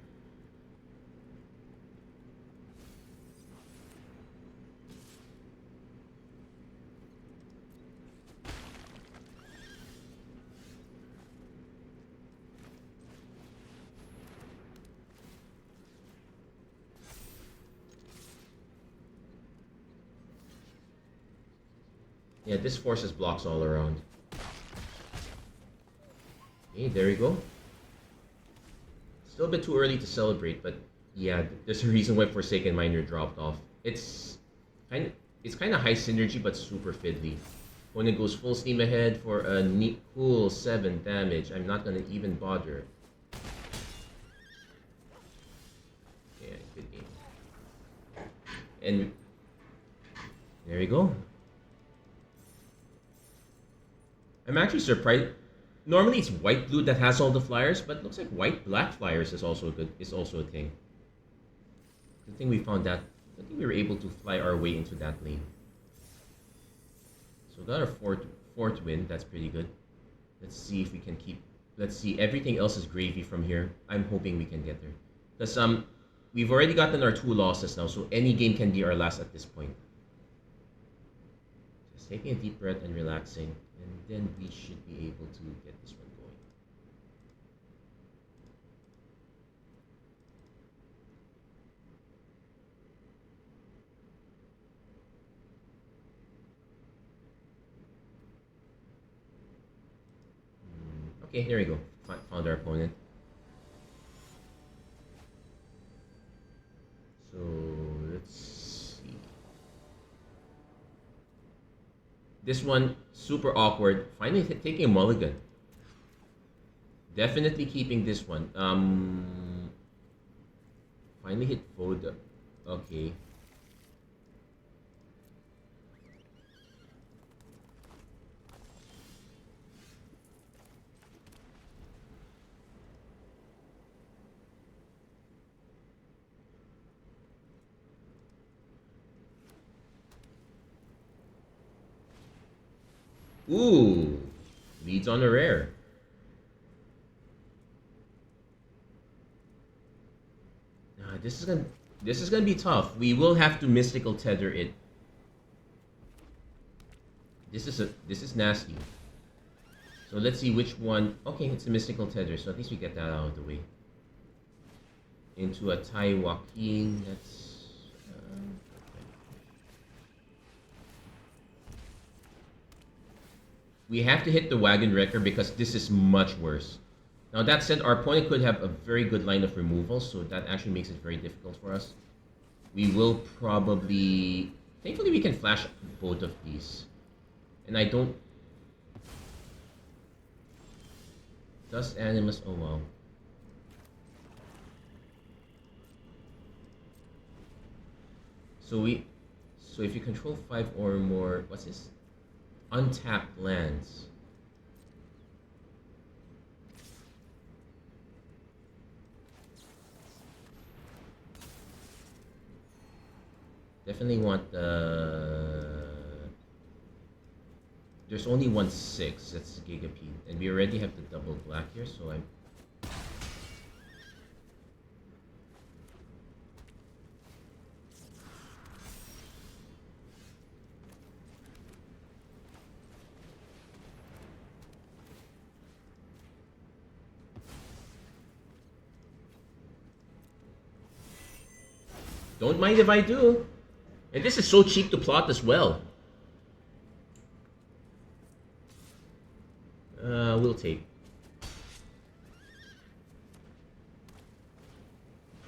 Yeah, this forces blocks all around. Okay, there you go. Still a bit too early to celebrate, but yeah, there's a reason why Forsaken Miner dropped off. It's kind of high synergy, but super fiddly. When it goes full steam ahead for a neat, cool 7 damage, I'm not gonna even bother. Yeah, good game. And there you go. I'm actually surprised. Normally it's white blue that has all the flyers, but it looks like white black flyers is also a thing. Good thing we found that. I think we were able to fly our way into that lane. So we got our fourth win. That's pretty good. Let's see if we can keep. Let's see. Everything else is gravy from here. I'm hoping we can get there. Because we've already gotten our 2 losses now, so any game can be our last at this point. Just taking a deep breath and relaxing, and then we should be able to get this one going. Okay, there we go. Found our opponent. So let's see. This one, super awkward. Finally taking a mulligan. Definitely keeping this one. Finally hit Voda. Okay. Ooh, leads on a rare. This is gonna be tough. We will have to mystical tether it. This is nasty. So let's see which one. Okay, it's a mystical tether. So at least we get that out of the way. Into a Tai Joaquin. That's we have to hit the wagon wrecker because this is much worse. Now that said, our opponent could have a very good line of removal, so that actually makes it very difficult for us. We will probably... Thankfully we can flash both of these. And I don't... Dust Animus, oh wow. So if you control 5 or more... What's this? Untapped lands. Definitely want the... There's only 1/6, that's Gigapede. And we already have the double black here, so I'm... Don't mind if I do. And this is so cheap to plot as well. We'll take.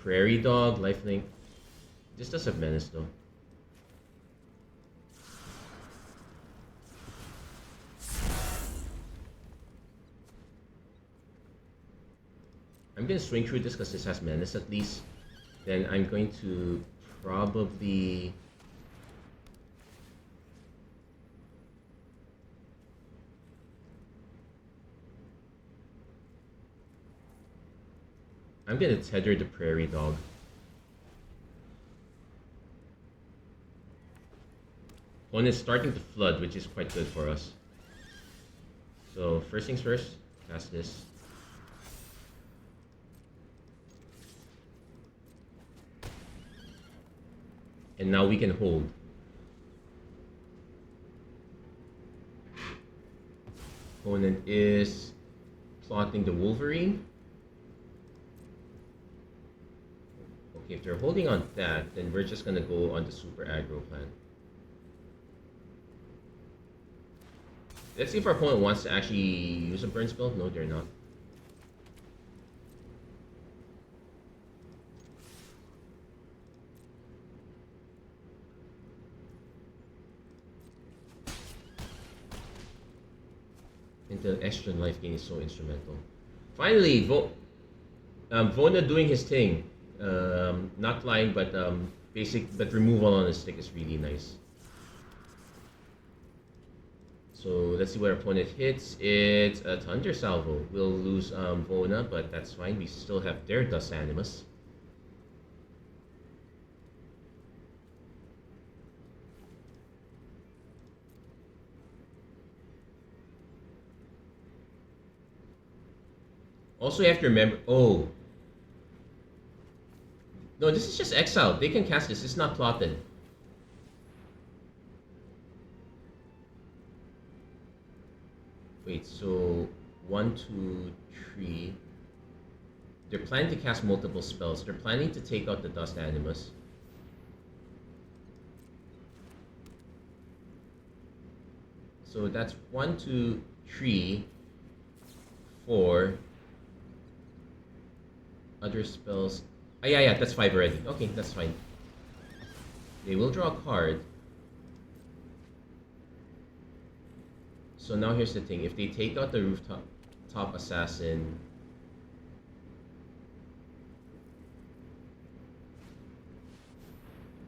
Prairie Dog, Lifelink. This does have menace though. I'm gonna swing through this because this has menace at least. Then I'm going to probably... I'm gonna tether the Prairie Dog. One is starting to flood, which is quite good for us. So first things first, cast this. And now we can hold. Opponent is plotting the Wolverine. Okay, if they're holding on that, then we're just gonna go on the super aggro plan. Let's see if our opponent wants to actually use a burn spell. No, they're not. And the extra life gain is so instrumental. Finally, Vona doing his thing. Not flying, but but removal on his stick is really nice. So let's see what our opponent hits. It's a Thunder Salvo. We'll lose Vona, but that's fine. We still have their Dust Animus. Also, you have to remember. Oh, No, this is just exile. They can cast this. It's not plotted. Wait, so 1, 2, 3. They're planning to cast multiple spells. They're planning to take out the Dust Animus. So that's 1, 2, 3, 4. Other spells. Oh, yeah, that's 5 already. Okay, that's fine. They will draw a card. So now here's the thing. If they take out the Rooftop Assassin,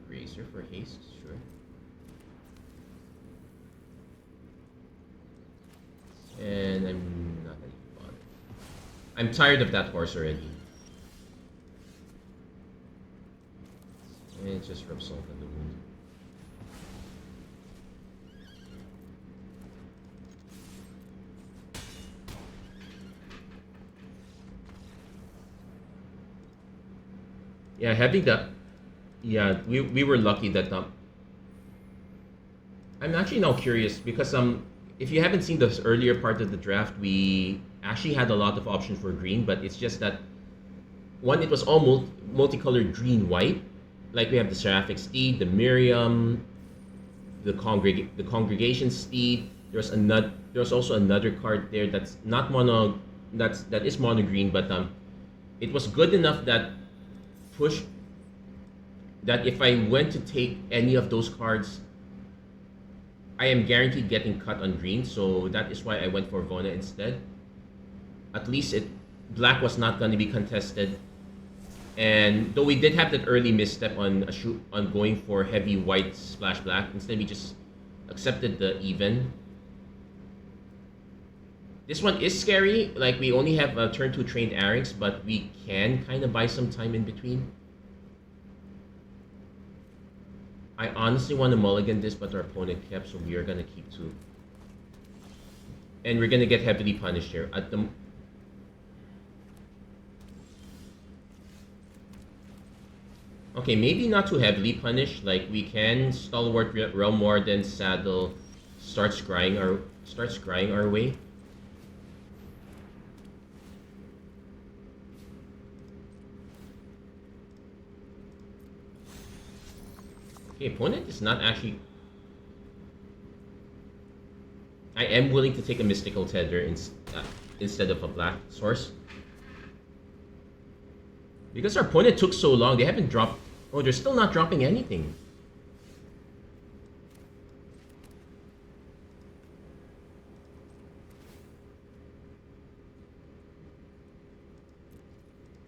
Razor for haste, sure. And I'm not gonna bother. I'm tired of that horse already. And just rub salt on the wound. Yeah, having that. Yeah, we were lucky that I'm actually now curious because if you haven't seen this earlier part of the draft, we actually had a lot of options for green, but it's just that one, it was all multicolored green white, like we have the Seraphic Steed, the Miriam, the Congregation Steed. There's also another card there that's not mono, that is mono green, but it was good enough that pushed that if I went to take any of those cards, I am guaranteed getting cut on green, so that is why I went for Vona instead. At least black was not going to be contested, and though we did have that early misstep on going for heavy white splash black, instead we just accepted the even. This one is scary, like we only have turn 2 trained Arix, but we can kind of buy some time in between. I honestly want to mulligan this, but our opponent kept, so we are going to keep 2. And we're going to get heavily punished here. Okay, maybe not too heavily punished. Like, we can Stalwart Realm Warden, Saddle, start scrying our way. Okay, opponent is not actually... I am willing to take a Mystical Tether instead of a black source. Because our opponent took so long, they haven't dropped... Oh, they're still not dropping anything.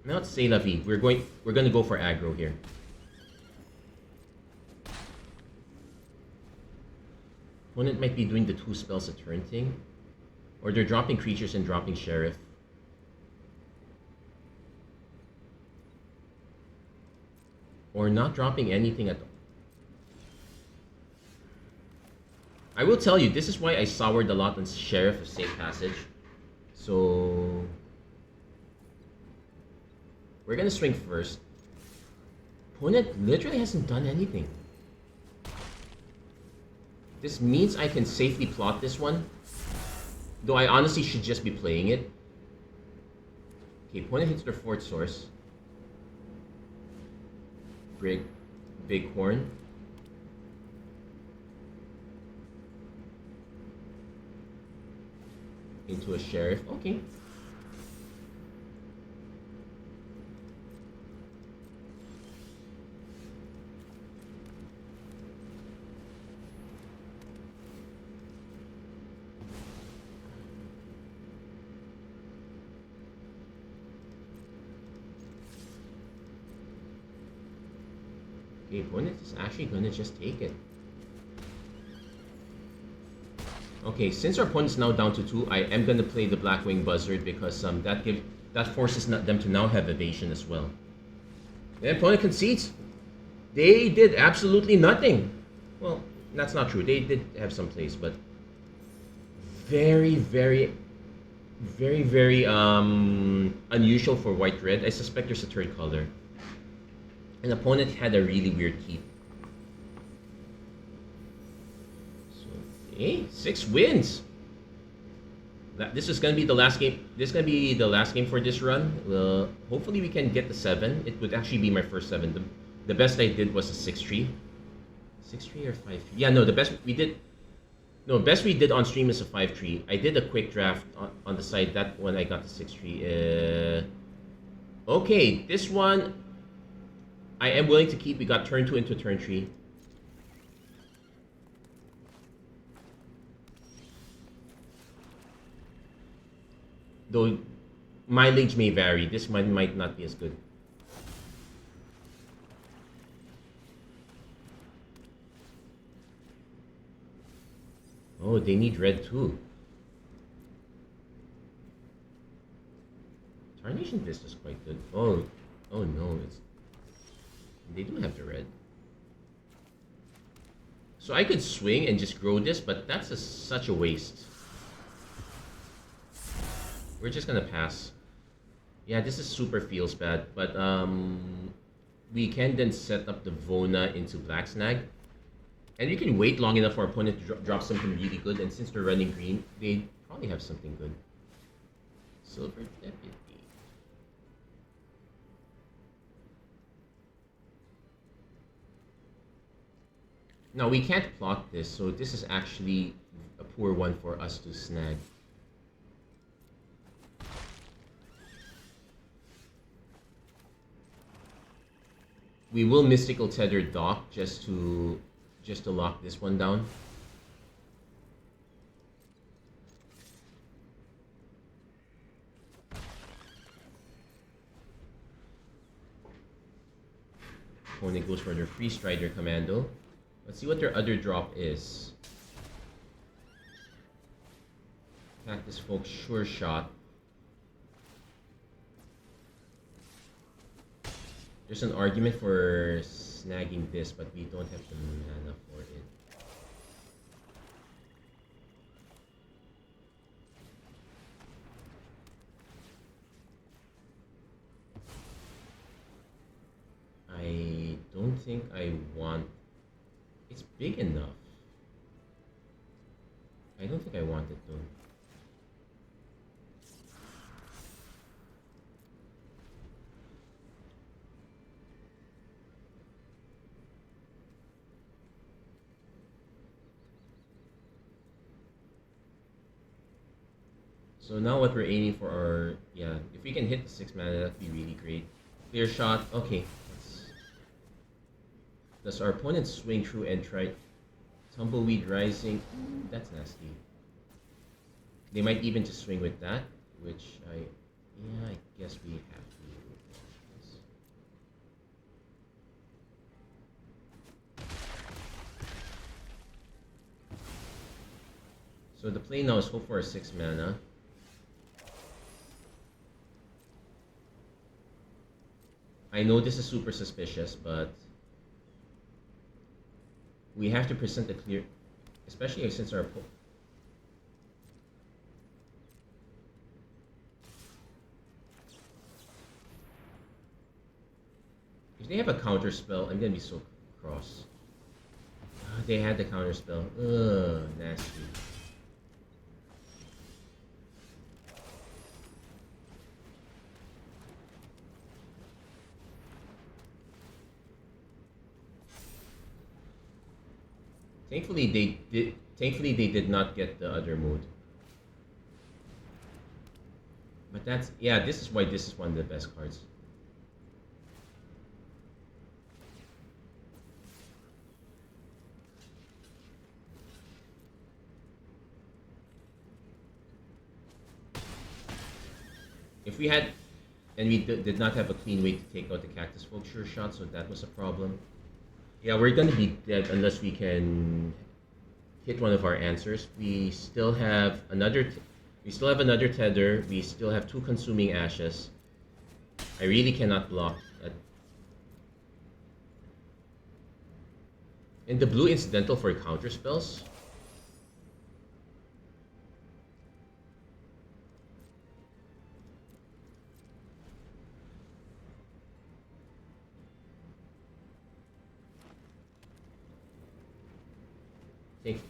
Now it's C'est La Vie. We're going to go for aggro here. Opponent might be doing the 2 spells a turn thing. Or they're dropping creatures and dropping Sheriff. Or not dropping anything at all. I will tell you, this is why I soured a lot on Sheriff of Safe Passage. So... we're gonna swing first. Opponent literally hasn't done anything. This means I can safely plot this one. Though I honestly should just be playing it. Okay, opponent hits their 4th source. Bighorn. Into a Sheriff. Okay. Okay, opponent is actually gonna just take it. Okay, since our opponent's now down to 2, I am gonna play the Blackwing Buzzard because that forces them to now have evasion as well. The opponent concedes. They did absolutely nothing. Well, that's not true. They did have some plays, but very, very, very, very unusual for white-red. I suspect there's a third color. An opponent had a really weird keep. So, hey, 6 wins. This is gonna be the last game. This is gonna be the last game for this run. Hopefully we can get the 7. It would actually be my first 7. The best I did was a 6-3. 6-3 or 5-3? Yeah, no, the best we did. No, best we did on stream is a 5-3. I did a quick draft on the side. That one I got the 6-3. Okay, this one I am willing to keep. We got turn 2 into turn 3. Though mileage may vary. This one might not be as good. Oh, they need red too. Tarnation Vista is quite good. Oh no, they do have the red. So I could swing and just grow this, but that's such a waste. We're just gonna pass. Yeah, this is super feels bad, but we can then set up the Vona into Black Snag. And you can wait long enough for our opponent to drop something really good, and since they're running green, they probably have something good. Silver Deputy. Now we can't plot this, so this is actually a poor one for us to snag. We will Mystical Tether Dock just to lock this one down. Opponent goes for their Free Strider Commando. Let's see what their other drop is. Cactus Folk Sure Shot. There's an argument for snagging this, but we don't have the mana for it. I don't think I want... It's big enough. I don't think I want it though. So now what we're aiming for are, yeah, if we can hit the 6 mana, that'd be really great. Clear shot, okay. Does our opponent swing through and try Tumbleweed Rising? That's nasty. They might even just swing with that, which I guess we have to. So the play now is hope for a 6 mana. I know this is super suspicious, but we have to present a clear, especially since our if they have a counter spell, I'm gonna be so cross. They had the counter spell. Ugh, nasty. Thankfully they did not get the other mode. But that's, yeah, this is why this is one of the best cards. If we had, and we did not have a clean way to take out the Cactus Folk Sure Shot, so that was a problem. Yeah, we're gonna be dead unless we can hit one of our answers. We still have another tether. We still have 2 Consuming Ashes. I really cannot block. And the blue incidental for counter spells. think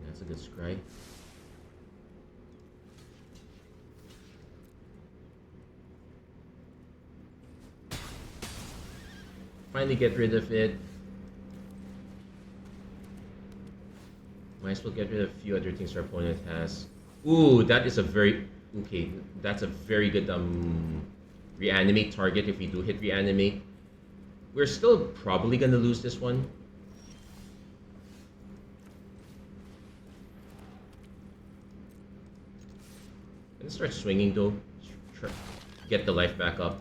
that's a good scry. Finally get rid of it. Might as well get rid of a few other things our opponent has. Ooh, that is a very... Okay, that's a very good reanimate target if we do hit reanimate. We're still probably gonna lose this one. Let's start swinging though. Get the life back up.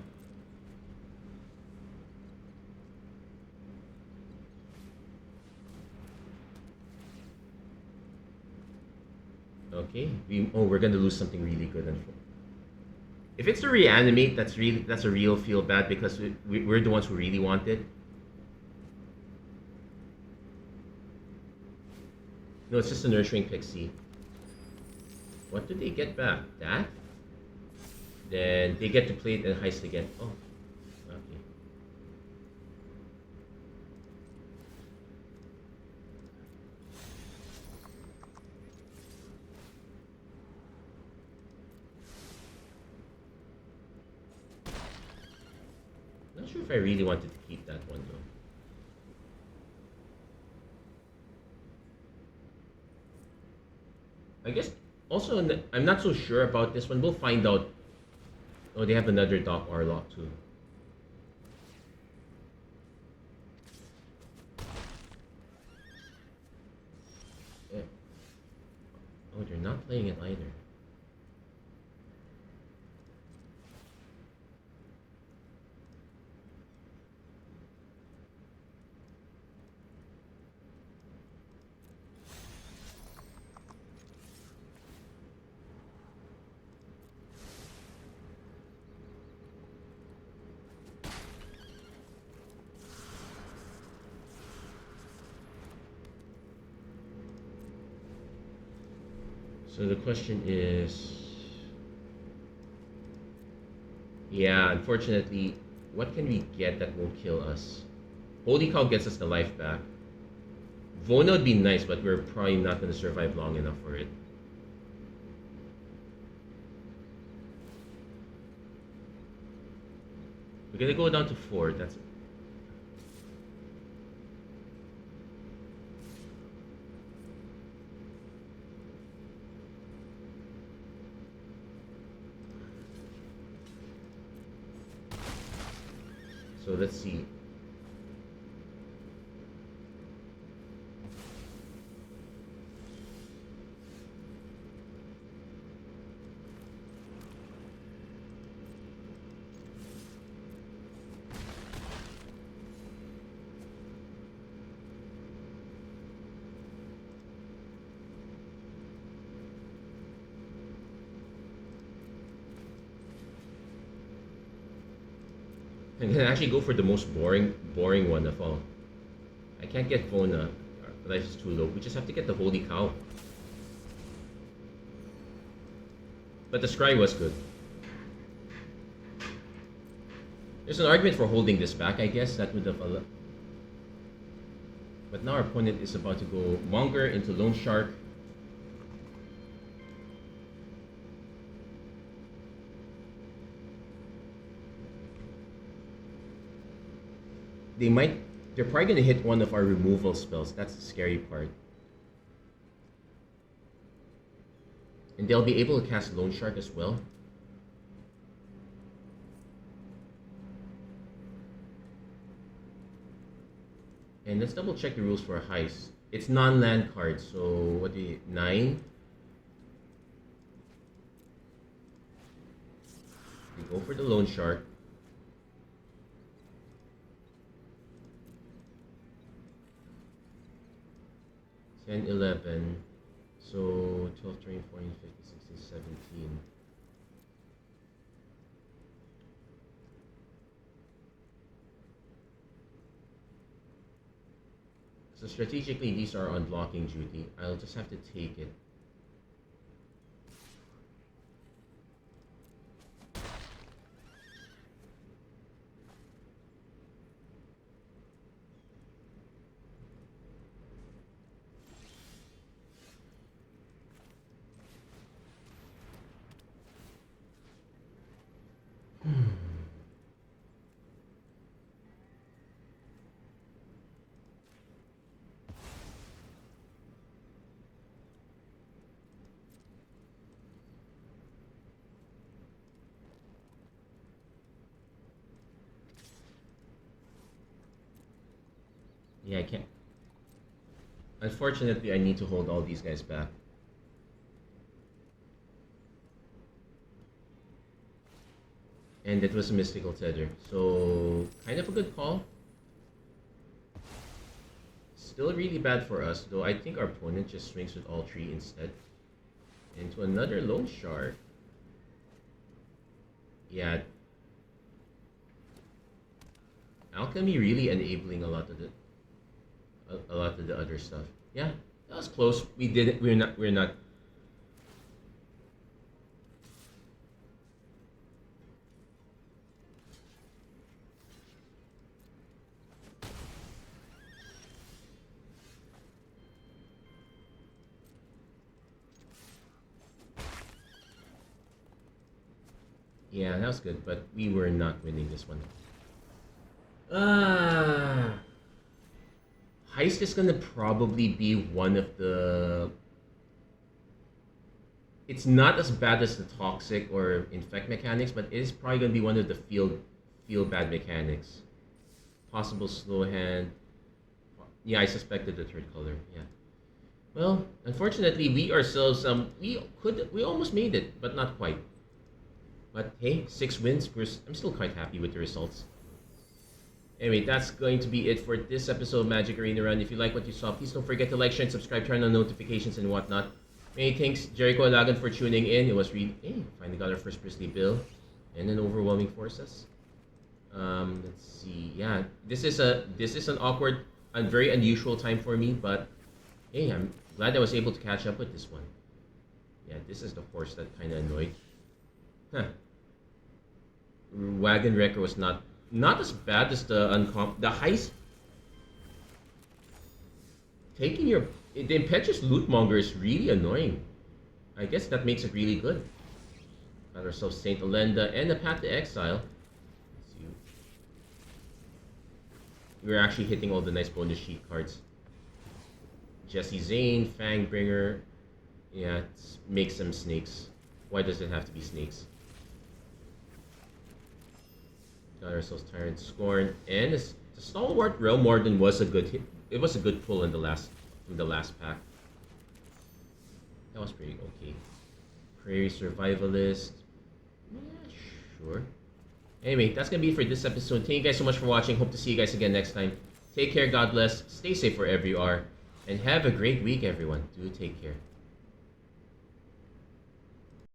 Okay, we're gonna lose something really good. If it's the reanimate, that's a real feel bad because we're the ones who really want it. No, it's just a nurturing pixie. What do they get back? That? Then they get to play it and heist again. Oh, okay. Not sure if I really wanted to keep that one though. I guess also I'm not so sure about this one. We'll find out. Oh, they have another Doc Arlock too. Yeah. Oh, they're not playing it either. So the question is, yeah, unfortunately, what can we get that won't kill us? Holy Cow gets us the life back. Vona would be nice, but we're probably not going to survive long enough for it. We're going to go down to 4. That's so let's see. I can actually go for the most boring one of all. I can't get Vona. Life is too low. We just have to get the Holy Cow. But the scry was good. There's an argument for holding this back, I guess. That would have allowed. But now our opponent is about to go Monger into Lone Shark. They're probably going to hit one of our removal spells. That's the scary part. And they'll be able to cast Lone Shark as well. And let's double check the rules for a heist. It's non-land cards, so what do you... 9? We go for the Lone Shark. 10, 11, so 12, 13, 14, 15, 16, 17. So strategically, these are on blocking duty. I'll just have to take it. Yeah, I can't. Unfortunately, I need to hold all these guys back. And it was a mystical tether. So, kind of a good call. Still really bad for us, though I think our opponent just swings with all three instead. Into another loan shard. Yeah. Alchemy really enabling a lot of the other stuff. Yeah, that was close. We did it. We're not. Yeah, that was good, but we were not winning this one. Ah. Heist is gonna probably be one of the. It's not as bad as the toxic or infect mechanics, but it is probably gonna be one of the feel bad mechanics. Possible slow hand. Yeah, I suspected the third color. Yeah. Well, unfortunately, we ourselves we almost made it, but not quite. But hey, 6 wins. I'm still quite happy with the results. Anyway, that's going to be it for this episode of Magic Arena Run. If you like what you saw, please don't forget to like, share, and subscribe, turn on notifications and whatnot. Many thanks, Jericho Alagan, for tuning in. It was really, finally got our first Priestly Bill and an overwhelming forces. Let's see. Yeah, this is an awkward and very unusual time for me, but hey, I'm glad I was able to catch up with this one. Yeah, this is the horse that kind of annoyed. Huh. Wagon Wrecker was not as bad as the heist. Taking the impetuous lootmonger is really annoying. I guess that makes it really good. Got ourselves Saint Alenda and a Path to Exile. Let's see. We're actually hitting all the nice bonus sheet cards. Jesse Zane, Fangbringer. Yeah, make some snakes. Why does it have to be snakes? Got ourselves Tyrant Scorn, and the Stalwart Realm Warden was a good hit. It was a good pull in the last pack. That was pretty okay. Prairie Survivalist. Yeah, sure. Anyway, that's gonna be it for this episode. Thank you guys so much for watching. Hope to see you guys again next time. Take care, God bless, stay safe wherever you are, and have a great week, everyone. Do take care.